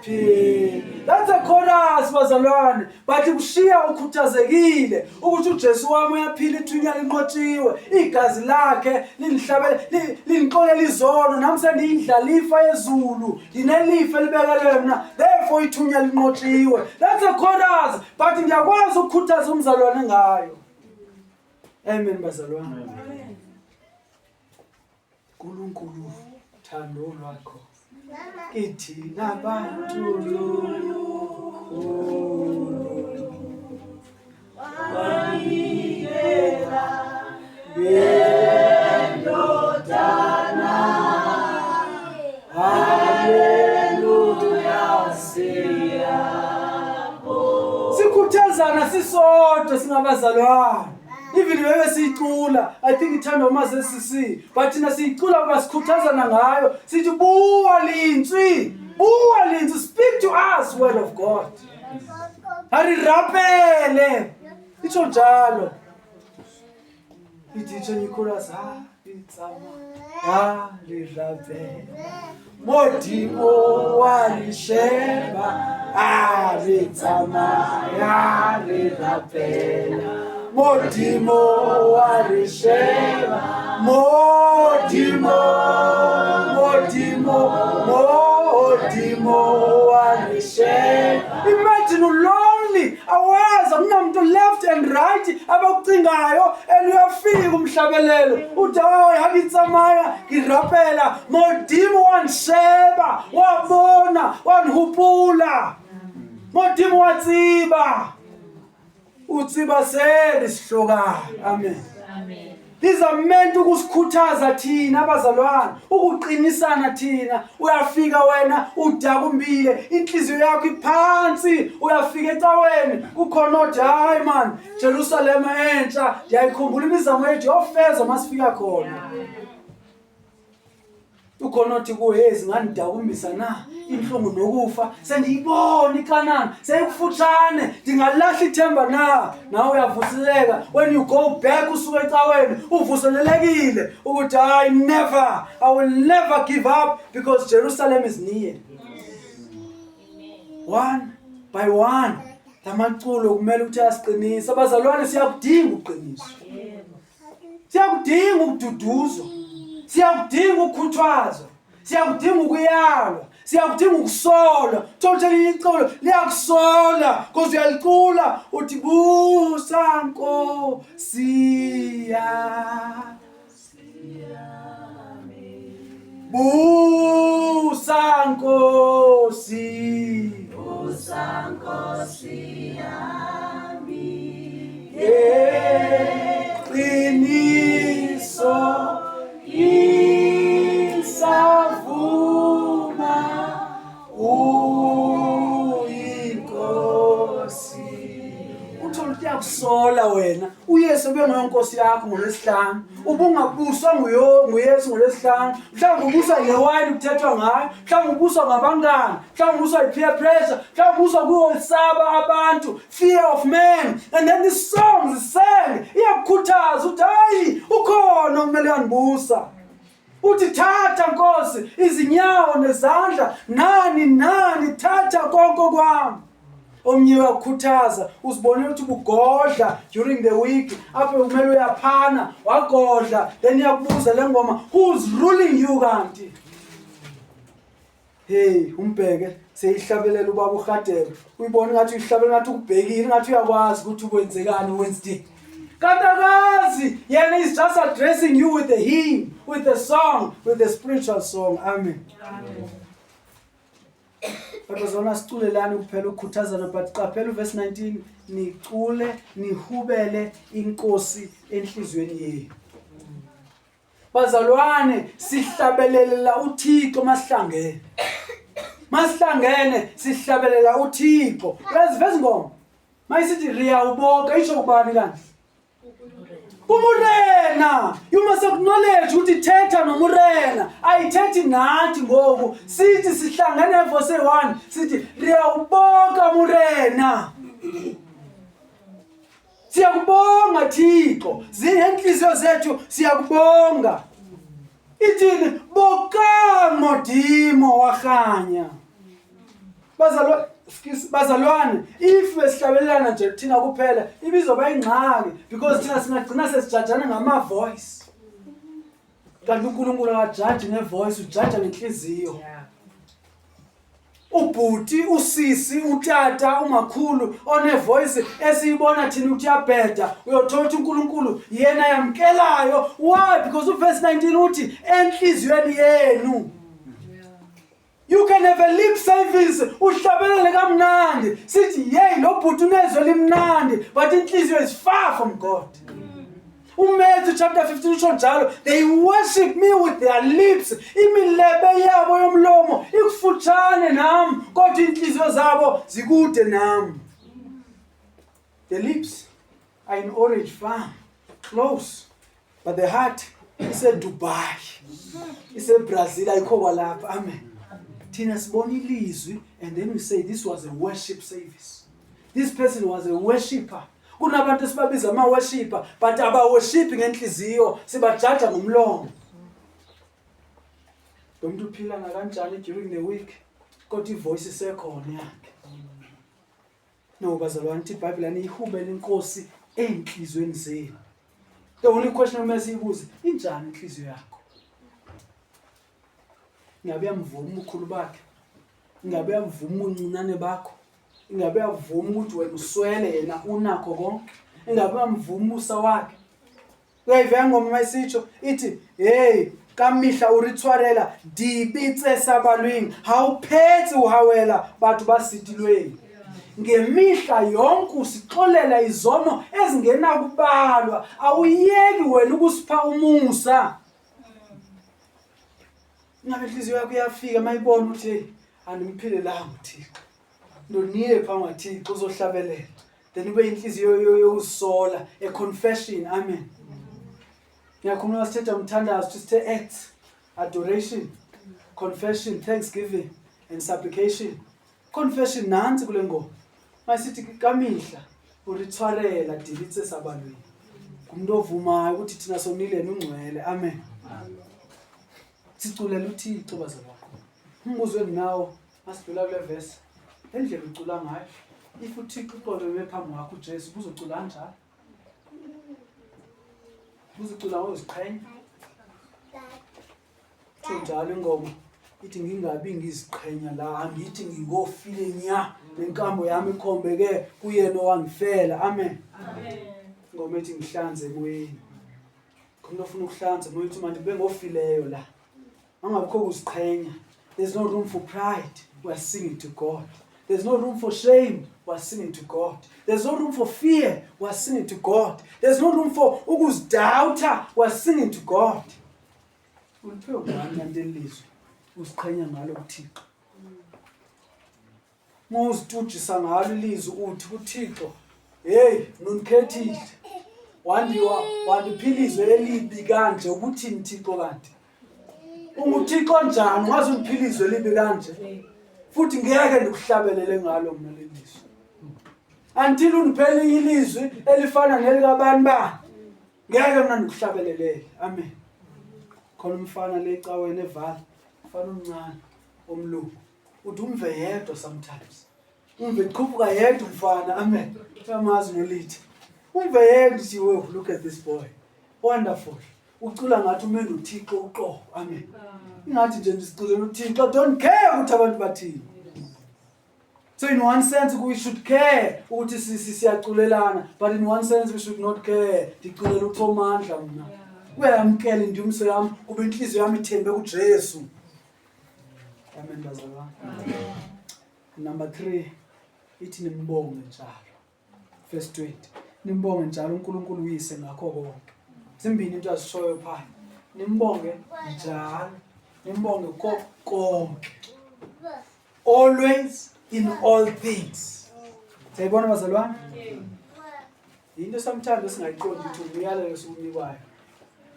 Speaker 1: phi. That's a chorus bazalwane, but kushiya ukhuthazekile ukuthi uJesu wami uyaphila ithunya linqotshiwe igazi lakhe linixolela izono nami sendiyindlalifa yezulu nginelifa elibekelwe mina therefore ithunya linqotshiwe. That's a chorus, but ngiyakwazi ukukhuthaza umzalwane ngayo. Amen bazalwane. uNkulunkulu thando lwakho kithi nabantu sikhuthazana sisodwa singabazalwane. Even when siyicula, I think ithanda uma sesisi, but thina siyicula ngoba sikhuthazana ngayo sithi buwa lintswi speak to us word of God. Harirapele itsho njalo ithi chorus itsama harirapele modimo walisheba aritsama harirapele modimo walisheba modimo walisheba. Imagine lonely awaza kunamuntu left and right abakucingayo and uyafika umhlabelelo uthi hayi habitsamaya ngirapela modimo wansheba wabona wanhupula modimo watsiba utsiba seli sihlokana. Amen. These are meant ukusikhuthaza thina abazalwane, ukuqinisana thina. Uyafika wena udakumbile inhliziyo yakho iphansi, uyafika ecaweni ukhona othi hayi man Jerusalem entsha ndiyayikhumbula imizamo yethu yofeza masifika khona. Ukhona othi kuhezi nganidakumbisa na inhlungu nokufa sendiyibona ikanani seyikufutshane ndingalahla ithemba na. Nawe uyavuseleka when you go back usuka ecaweni uvuselelekile ukuthi I will never give up because Jerusalem is near. One by one lamaculo kumele ukuthi asiqinise. Abazalwane siyakudinga uqiniswa, siyakudinga ukududuzwa, siyakudinga ukukhuthazwa, siyakudinga ukuyalwa, siyakudinga ukusolwa. Thola icolo liyakusola because uyalicula uthi busa Nkosi yami, busa Nkosi yami ngeqiniso isavuma uyinkosi. Uthola uyakusola wena. uYesu ubengeyonkosi yakho ngolwesihlanu. Ubungabuswa nguYesu ngolwesihlanu. Mhlawumbe ubuswa ngewayini kuthethwa ngayo. Mhlawumbe ubuswa ngabangani. Mhlawumbe ubuswa yi-peer pressure. Mhlawumbe ubuswa kuwesaba abantu. Fear of man. And then the songs sang. Iyakukhuthaza ukuthi hayi ukhona okumele uyandibusa. Uthi thatha Nkosi izinyawo nezandla nani thatha konke kwami. Omnye uyakukhuthaza uzibonela ukuthi ugodla during the week apho kumele uyaphana wagodla then iyakubuza le ngoma who's ruling you kanti. Hey umbheke seyihlabelela ubaba uHadebe uyibona ngathi uyihlabelela ngathi ukubhekile ngathi uyakwazi ukuthi ukwenzekani Wednesday. Katakazi yena is just addressing you with the hymn, with the song, with the spiritual song. Amen.
Speaker 2: Amen.
Speaker 1: Bazona siculelani kuphela ukukhuthazana but qaphela uverse 19 nicule nihubele inkosi enhlizweni yenu. Bazalwane sihlabelelela uThixo masihlangene. Masihlangene sihlabelela uThixo. Verse ngoma. Mayisithi riyawubonga isho kubani kanti? Umurena. You must acknowledge ukuthi thetha nomurena. Ayithethi nathi ngoku. Sithi sihlangene verse 1. Sithi riyawubonga murena. Siyakubonga Thixo. Zinenhliziyo zethu siyakubonga. Ithini bokamo dimo wakhanya. Bazalwane, if wesihlabelana nje thina kuphela ibizoba ingxaki because thina singagcina sesijajana ngama-voice. Kanti uNkulunkulu akajaji nge-voice, ujaja ngenhliziyo. Ubhuti, usisi, utata, umakhulu one-voice esiyibona thina ukuthi uyabheda uyothola ukuthi uNkulunkulu yena yamkelayo. Why? Because uverse 19 uthi enhliziyweni yenu. You can have a lip service uhlabelele kamnandi sithi hey lo bhuti unezwe limnandi but inhliziyo is far from God. Matthew chapter 15 usho njalo they worship me with their lips imilebe yabo yomlomo ikufutshane nami kodwa inhliziyo zabo zikude nami. The lips are in orange farm close but the heart is in Dubai, is in Brazil ayikho kwalapha. Amen. Tina sibona ilizwi and then we say this was a worship service. This person was a worshipper. Kunabantu esibabiza ama-worshipper but aba-worshipi ngenhliziyo sibajaja ngomlomo. Lo muntu uphila kanjani during the week kodwa ivoice isekhona yakhe. No bazalwane ithi iBhayibheli anihubele inkosi enhlizweni zenu. The only question kumele siyibuze injani inhliziyo yakho? Ingabe yamvuma ukhulu bakhe? Ingabe yamvuma uncinane bakho? Ingabe yavuma ukuthi wena uswele yena unakho konke? Ingabe yamvuma usa wakhe? Uyayivela ngoma mayisitsho ithi hey kamihla urithwarela dibitse sabalwini hawuphethi uhawela bathu basitilweni. Ngemihla yonke usixolela izono ezingena kubalwa awuyeki wena ukusipha umusa. Ngabe inhliziyo yakho iyafika mayibona ukuthi andimphile la uThixo. Ndonile phambi kwaThixo uzohlabelela. Then ube inhliziyo yokusola, a confession. Amen. Ngiyakhuluma sithetha umthandazo to stay acts, adoration, confession, thanksgiving and supplication. Confession nansi kule ngoma. Masithi kamihla urithwarela dibitse sabalweni. Kumuntu ovumayo ukuthi thina sonile nongcwele. Amen. Siculela uThixo bazalwane. Umbuzo nawo masidlula kule verse. Endlela ucula ngayo. If uThixo uqobe phambi kwakho uJesu uzocula kanjani? Uzocula ngoziqhenya. Njalo ingoma ithi ngingabi ngiziqhenya la angithi ngingofile nya lenkambo yami ikhombeke kuyena owangifela. Amen.
Speaker 2: Amen.
Speaker 1: Ngoma ethi ngihlanze emoyeni. Khona ufuna ukuhlanza emoyeni uthi manje bengofileyo la. Angabikho ukuziqhenya. There's no room for pride. We are singing to God. There's no room for shame. We are singing to God. There's no room for fear. We are singing to God. There's no room for ukuzidoubt. We are singing to God. Uliphiwe ngani ndelizwe usiqhenya ngalo uThixo. Muzitujisa ngalo ilizwi uthi uThixo hey nonikhethile wandiphilizwe elibi kanje ukuthini Thixo kanti unguThixo njani ngaze uniphilizwe elibi kanje futhi ngeke ndikuhlabelele ngalo mina lelizwi until uniphele ilizwi elifana nelikabani ba ngeke mina ndikuhlabelele amen khona umfana lecaweni evala ufana omncane omlungu uthi umve yedwa sometimes umve iqhubeka yedwa umfana amen uyamazi nolithi umve yedwa uthi wow look at this boy wonderful ucula ngathi umendo uThixo uqobo amen ingathi nje ndisiculela uThixo don't care ukuthi abantu bathini. So in one sense we should care ukuthi siyaculelana but in one sense we should not care ndiculela uThomandla mina uyamkela indumso yami kube inhliziyo yami ithembe kuJesu amen bazalwane. Number 3 ithi nimbonge njalo verse 20 nimbonge njalo uNkulunkulu uyise ngakho konke zimbini into azishoyo pha nimbonge njalo nimbonge konke always in all things. Sayibona bazalwane into sometimes esingayiqondi ukuthi umyalelo sokunikwayo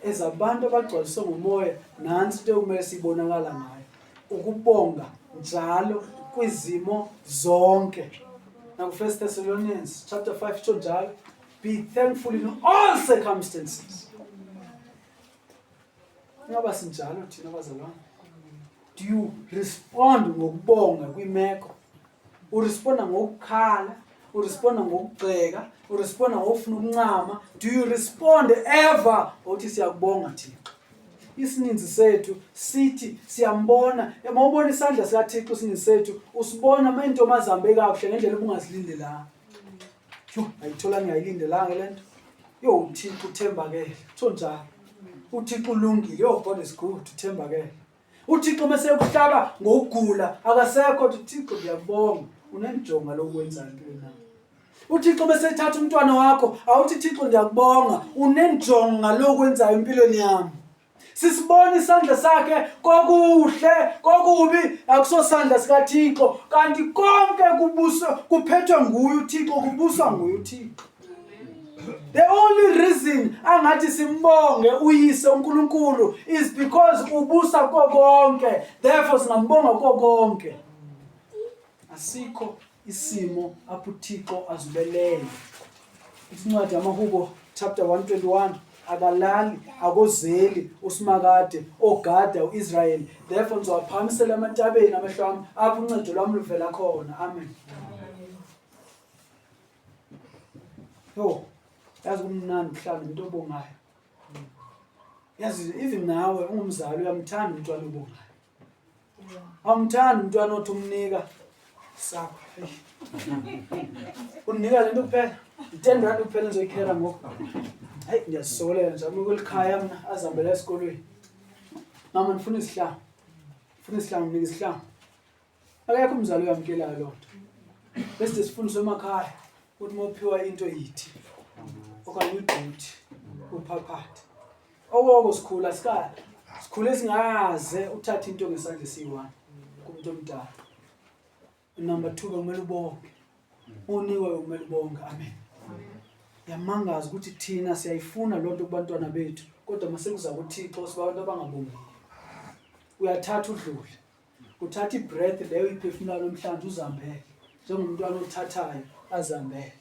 Speaker 1: ezabantu abagcwaliswe ngomoya nansi into kumele sibonakala ngayo ukubonga njalo kwizimo zonke. Now 1 Thessalonians chapter 5 itsho njalo be thankful in all circumstances. Ngaba sinjalo thina bazalwane? Do you respond ngokubonga kwimeko? Uresponda ngokukhala, uresponda ngokugxeka, uresponda ngokufuna ukuncama? Do you respond ever uthi siyakubonga Thixo? Isininzi sethu sithi siyambona, emawubona isandla sika Thixo isininzi sethu usibona amantomazi ahambe kakuhle ngendlela ubungazilindelanga. Ayithola ngiyayilindelanga lento. uThixo uthembakele. Utho njalo. uThixo ulungile. God is good, uthembakele. uThixo mase ukuhlaba ngokugula akasekho uThixo ngiyabonga unenjongo lokwenza impilo nami. uThixo mase ethatha umntwana wakho awuthi Thixo ngiyakubonga unenjongo lokwenza impilo yami. Sisibona isandla sakhe kokuhle kokubi akusosandla sika Thixo kanti konke kubuswa kuphethwe nguye uThixo kubuswa nguye uThixo. The only reason angathi simbonge uyise uNkulunkulu is because ubusa konke. Therefore singambonga konke. Asikho isimo apho uThixo azubelele. Isincwadi yamaHubo chapter 121 akalali akozeli usimakade ogada uIsrael. Therefore ngizowaphamisela amantabeni amehlo ami apho uncedo lwami luvela khona. Amen. Yazi kumnandi mhlawumbe into obongayo. Yazi even nawe ungumzali uyamthanda umntwana obongayo. Awumthanda umntwana othi umnika sakho. Unika lento kuphela. 10 rand kuphela ngizoyikhera ngoku. Hayi ngiyasolela nje amukelikhaya mina azihambela esikolweni. Mama ngifuna isihlangu. Ngifuna isihlangu nginika isihlangu. Akekho umzali uyamkelayo lo nto. Bese sifundiswe emakhaya ukuthi mophiwa into yithi. Okanye uduty uphaphathe okoko sikhula sikhule singaze uthatha into ngesandla esiyi1 kumuntu omdala. Number 2 kumele ubonge unikwe kumele ubonge. Amen. Yamangaza ukuthi thina siyayifuna lonto kubantwana bethu kodwa mase kuza kuThixo sibabantu abangabongi uyathatha udlule uthatha ibreath leyo iphefumula namhlanje uzambele njengomntwana othathayo azambele.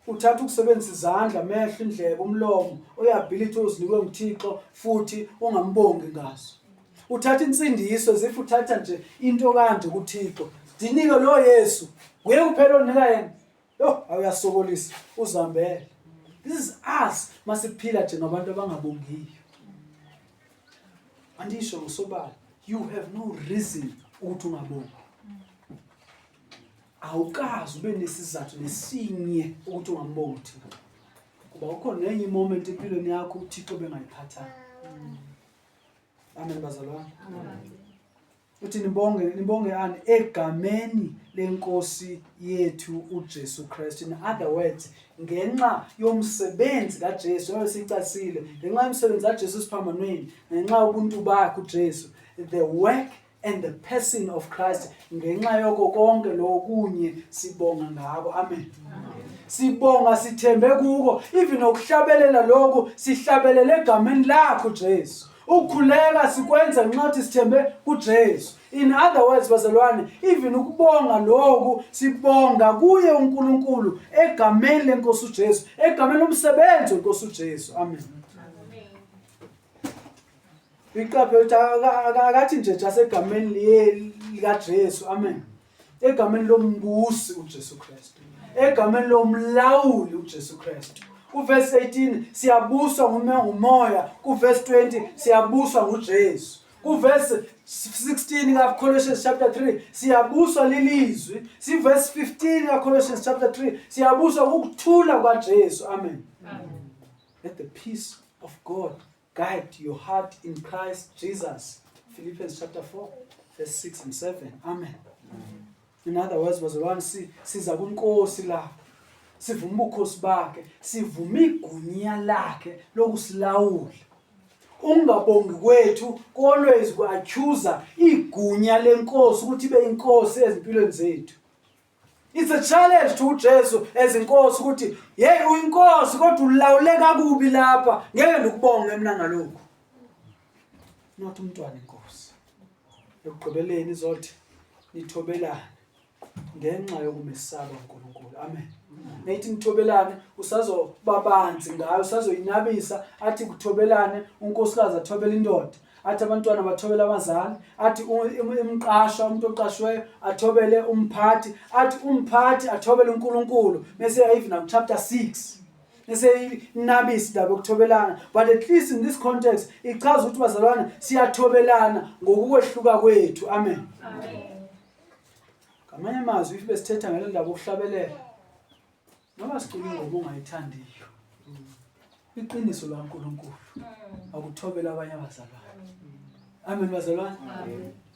Speaker 1: Uthatha ukusebenzisa izandla, amehlo, indlebe, umlomo, uyability ozinikwe nguThixo futhi ungambongi ngazo. Uthatha insindiso zifu uthatha nje into kanje kuThixo. Dinike lo Yesu. Nguye kuphela onika yena. Awuyasokolisa uzambele. This is us masiphila nje ngabantu abangabongiyo. Andisho ngosobala. You have no reason ukuthi ungabongi. Awukazi ube nesizathu nesinye ukuthi ungambonga uThixo. Kuba ukhona enye moment empilweni yakho uThixo bengayiphathanga. Amen bazalwane. Uthi nibonge ani egameni lenkosi yethu uJesu Kristu. In other words, ngenxa yomsebenzi kaJesu oyosicasile, ngenxa yomsebenzi kaJesu siphambanweni, ngenxa ubuntu bakhe uJesu, the work and the person of Christ, ngenxa yoko konke lokunye sibonga ngabo. Amen. sibonga sithembe kuko even ukuhlabelela lokho sihlabelele egameni lakho Jesu ukukhuleka sikwenza ngenxa sithembe kuJesu. In other words bazalwane, even ukubonga lokho sibonga kuye uNkulunkulu egameni lenkosi uJesu, egameni lomsebenzi wenkosi uJesu. Amen. Iqaphe akathi nje egameni likaJesu. Amen. Egameni lombusi uJesu Kristu, egameni lomlawuli uJesu Kristu. Kuverse 18 siyabuswa ngumoya, kuverse 20 siyabuswa nguJesu, kuverse 16 kaColossians chapter 3 siyabuswa lilizwi, siverse 15 kaColossians chapter 3 siyabuswa ukuthula kwaJesu. Amen. Let the peace of God guide your heart in Christ Jesus. Philippians chapter 4 verse 6 and 7. Amen. In other words, bazalwane siza kuNkosi la sivuma ukhosi bakhe, sivuma igunya lakhe lokusilawula. Ungabongi kwethu always ku-accuser igunya lenkosi ukuthi ibe inkosi ezimpilweni zethu. It's a challenge to uJesu ezinkosi ukuthi hey uyinkosi kodwa ulawule kakubi lapha, ngeke ngikubonge mina ngalokho. Not umntwana inkosi. Ekugqibeleni izothi nithobelane ngenxa yokumesaba uNkulunkulu. Amen. Nathi nithobelane usazobabanzi ngayo, usazoyinabisa athi kuthobelane unkosikazi athobela indoda, athi abantwana bathobela abazali, athi umqashwa umuntu oqashweyo athobele umphathi, athi umphathi athobele uNkulunkulu. Bese even now chapter 6 bese inabisi indaba yokuthobelana, but at least in this context ichaza ukuthi bazalwane siyathobelana ngokukwehluka kwethu. Amen. Ngamanye amazwi if besithetha ngale ndaba yokuhlabelela, noma sicula ingoma ongayithandiyo, iqiniso laNkulunkulu akuthobela abanye abazalwane. Amen bazalwane.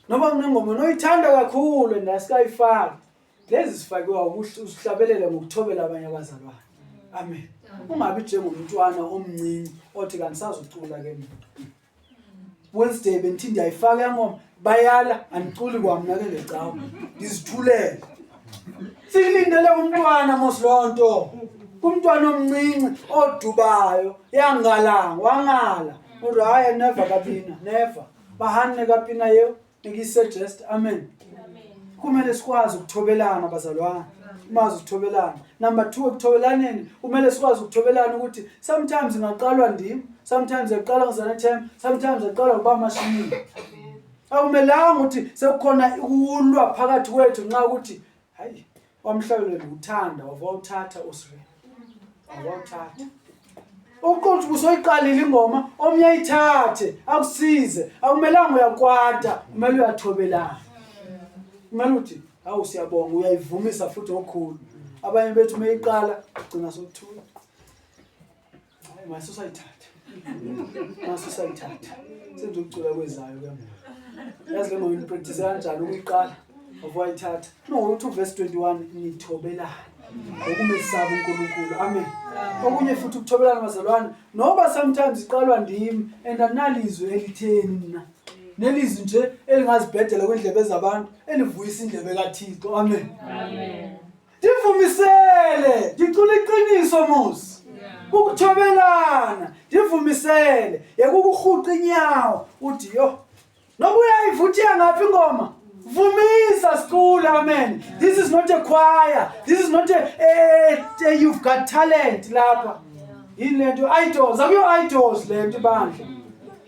Speaker 1: Noma kunengoma noyithanda kakhulu ndasikayifaki, lezi sifakiwa ukuthi usihlabelele ngokuthobela abanye abazalwane. Amen. Ungabi njengomntwana omncinci othi kandisazucula ke mina. Wednesday benithi ndiyayifaka ingoma bayala andiculi kwami nake ngecawa ngizithulele. Silindele umntwana mosilonto, umntwana omncinci odubayo yangalanga wangala kodwa hayi never kapina, never bahane kapina yeo ngisuggest. Amen. Kumele sikwazi ukuthobelana bazalwane, umazi ukuthobelana. Number 2, ukuthobelaneni kumele sikwazi ukuthobelana ukuthi sometimes ngaqalwa ndim, sometimes yaqala ngizanethemba, sometimes yaqala ngoba mashini. Akumelanga ukuthi sekukhona ukulwa phakathi kwethu nxa ukuthi hayi wamhlawulele uthanda wawuthatha usire. Awuthatha. Ukuthi usoyiqalile ingoma omnye ayithathe akusize, akumelanga uyakwata, kumele uyathobelana. Kumele uthi hawu siyabonga uyayivumisa futhi okukhulu. Abanye bethu meyiqala ugcina sokuthula. Hayi masosayithatha. Masosayithatha. Senze ukucula kwezayo ke mina. Yazi le ngoma practice kanjani ukuyiqala awuyithatha. No, uthi verse 21 nithobelana ngokumesaba uNkulunkulu. Amen. Okunye futhi ukuthobelana bazalwane noba sometimes iqalwa ndim and analizwe elitheni mina. Nelizwi nje elingazibhedela kwendlebe zabantu elivuyisa indlebe kaThixo. Amen. Amen. Ndivumisele ngicula iqiniso musi. Ukuthobelana ndivumisele yekukuhuqa inyawo uthi yo noba uyayivuthia ngaphi ingoma vumisa sicula. Amen. This is not a choir, this is not a you've got talent lapha. Yini lento idols, akuyo idols lento bandla.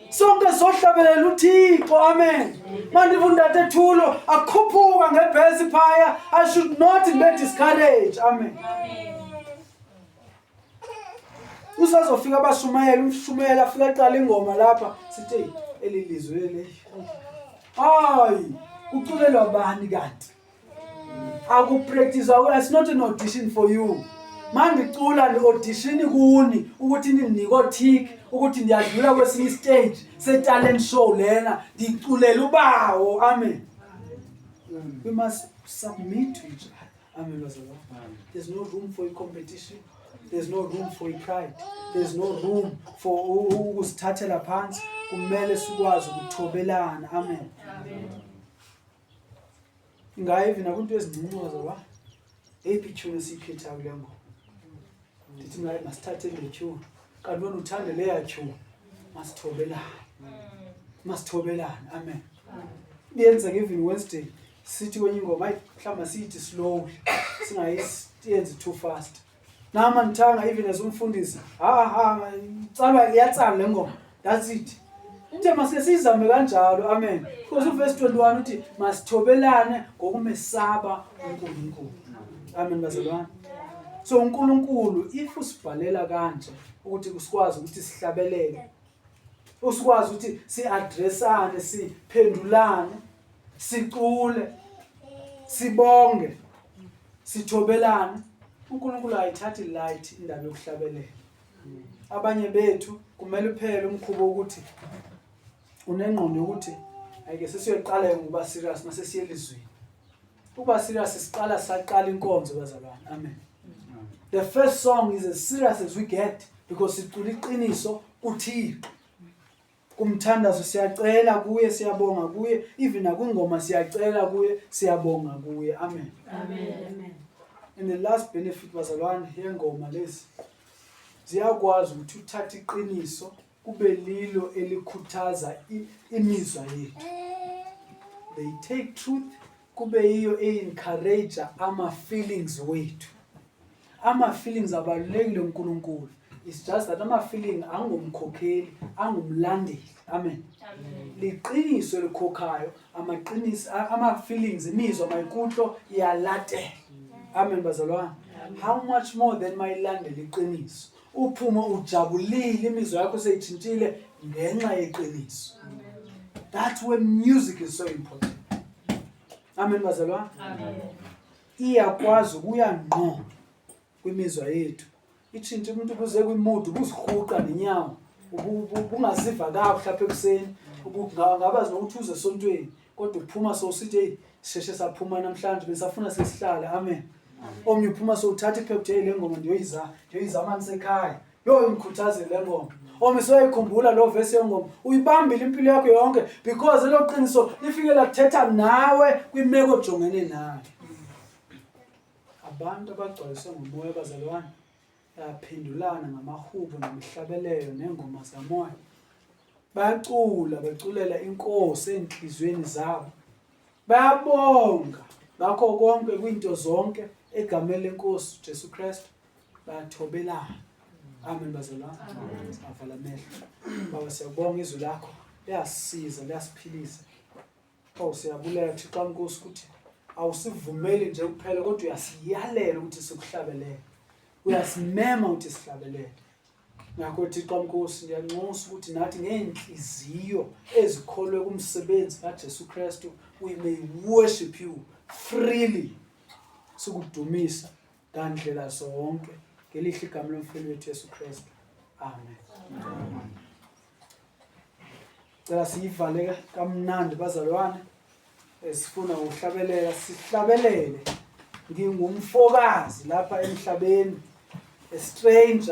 Speaker 1: Sonke sohlabelela uThixo. Amen. Manje ivundate ethulo akhuphuka ngebhesi phaya, I should not be discouraged. Amen. Usazofika abashumayela, umshumayela afika aqala ingoma lapha sithi elilizwe le. Hayi, uculelwa bani kanti? Akupractice, it's not an audition for you. Manje icula le-audition kuni ukuthi ninike tick ukuthi ndiyadlula kwesinye stage se-talent show lena ndiculele ubawo. Amen. We must submit to each other. Amen. There's no room for a competition. There's no room for a pride. There's no room for ukusithathela phansi. Kumele sikwazi ukuthobelana. Amen. Ngayivi nakunto ezincinci bazalwane. Eyiphi tune sikhetha kule ngoma? ndithi mina masithathe le tune kanti wena uthande leya tune masithobelane amen iyenzeka even Wednesday sithi kwenye ingoma mhlawumbe siyithi slowly singayenzi too fast nama ngithanga even as umfundisi iyatsala le ngoma that's it nje masesizame kanjalo amen because uverse 21 uthi masithobelane ngokumesaba uNkulunkulu amen bazalwane so uNkulunkulu if usibhalela kanje ukuthi usikwazi ukuthi sihlabelele usikwazi ukuthi siaddressane siphendulane sicule sibonge sithobelane uNkulunkulu ayithathi light indaba yokuhlabelela abanye bethu kumele uphele umkhubo ukuthi unengqondo ukuthi ayike sesiyoqala ngoba serious mase siyelizweni ukuba serious siqala saqala inkonzo bazalwane amen the first song is as serious as we get because sicula iqiniso kuThixo kumthandazo siyacela kuye siyabonga kuye even nakwingoma siyacela kuye siyabonga kuye amen
Speaker 2: Amen.
Speaker 1: and the last benefit bazalwane yengoma lezi ziyakwazi ukuthi uthathe iqiniso kube lilo elikhuthaza imizwa yethu they take truth kube yiyo encourage ama feelings wethu ama feelings abalulekile uNkulunkulu it's just that ama feeling angumkhokheli angumlandeli amen liqiniso elikhokhayo ama feelings imizwa mayikutlo iyalatela amen bazalwane how much more than mayilandela iqiniso uphumo ujabulile imizwa yakho seyithintile ngenxa yeqiniso that's when music is so important amen bazalwane
Speaker 2: Amen.
Speaker 1: iyakwazi ukuya ngqo kwimizwa yethu ithinta umuntu ubuze kwimood ubuzihuqa nenyawo ubungaziva kahle lapha ekseni ubungabazi nokuthi uze esontweni kodwa uphuma sowusithi hey sheshe saphuma namhlanje besafuna sesihlala amen omnye uphuma sowuthatha iphepha le ngoma ndiyoyizama nisekhaya ngikhuthaze le ngoma omnye soyikhumbula lo verse yengoma uyibambile impilo yakho yonke because lo qiniso lifike lakuthetha nawe kwimeko ojongene nayo abantu abagcwaliswe ngomoya bazalwane bayaphendulana ngamahubo nemihlabelelo nengoma zamoya bayacula baculela inkosi enhlizweni zabo bayabonga ngakho konke kwinto zonke egameni lenkosi Jesu Kristu bayathobelana amen bazalwane avala amehlo baba siyabonga izwi lakho liyasiza liyasiphilisa siyabuleka Thixo Nkosi ukuthi awusivumeli nje kuphela kodwa uyasiyalela ukuthi sikuhlabelele uyasimema ukuthi sihlabelele ngakho Thixo Nkosi ngiyanxusa ukuthi nathi ngeenhliziyo ezikholwe kumsebenzi kaJesu Kristu we may worship you freely sikudumisa ngandlela zonke ngelihle igama lomfana wethu Jesu Kristu amen cela siyivale kamnandi bazalwane esifuna ukuhlabelela sihlabelele ngingumfokazi lapha emhlabeni a stranger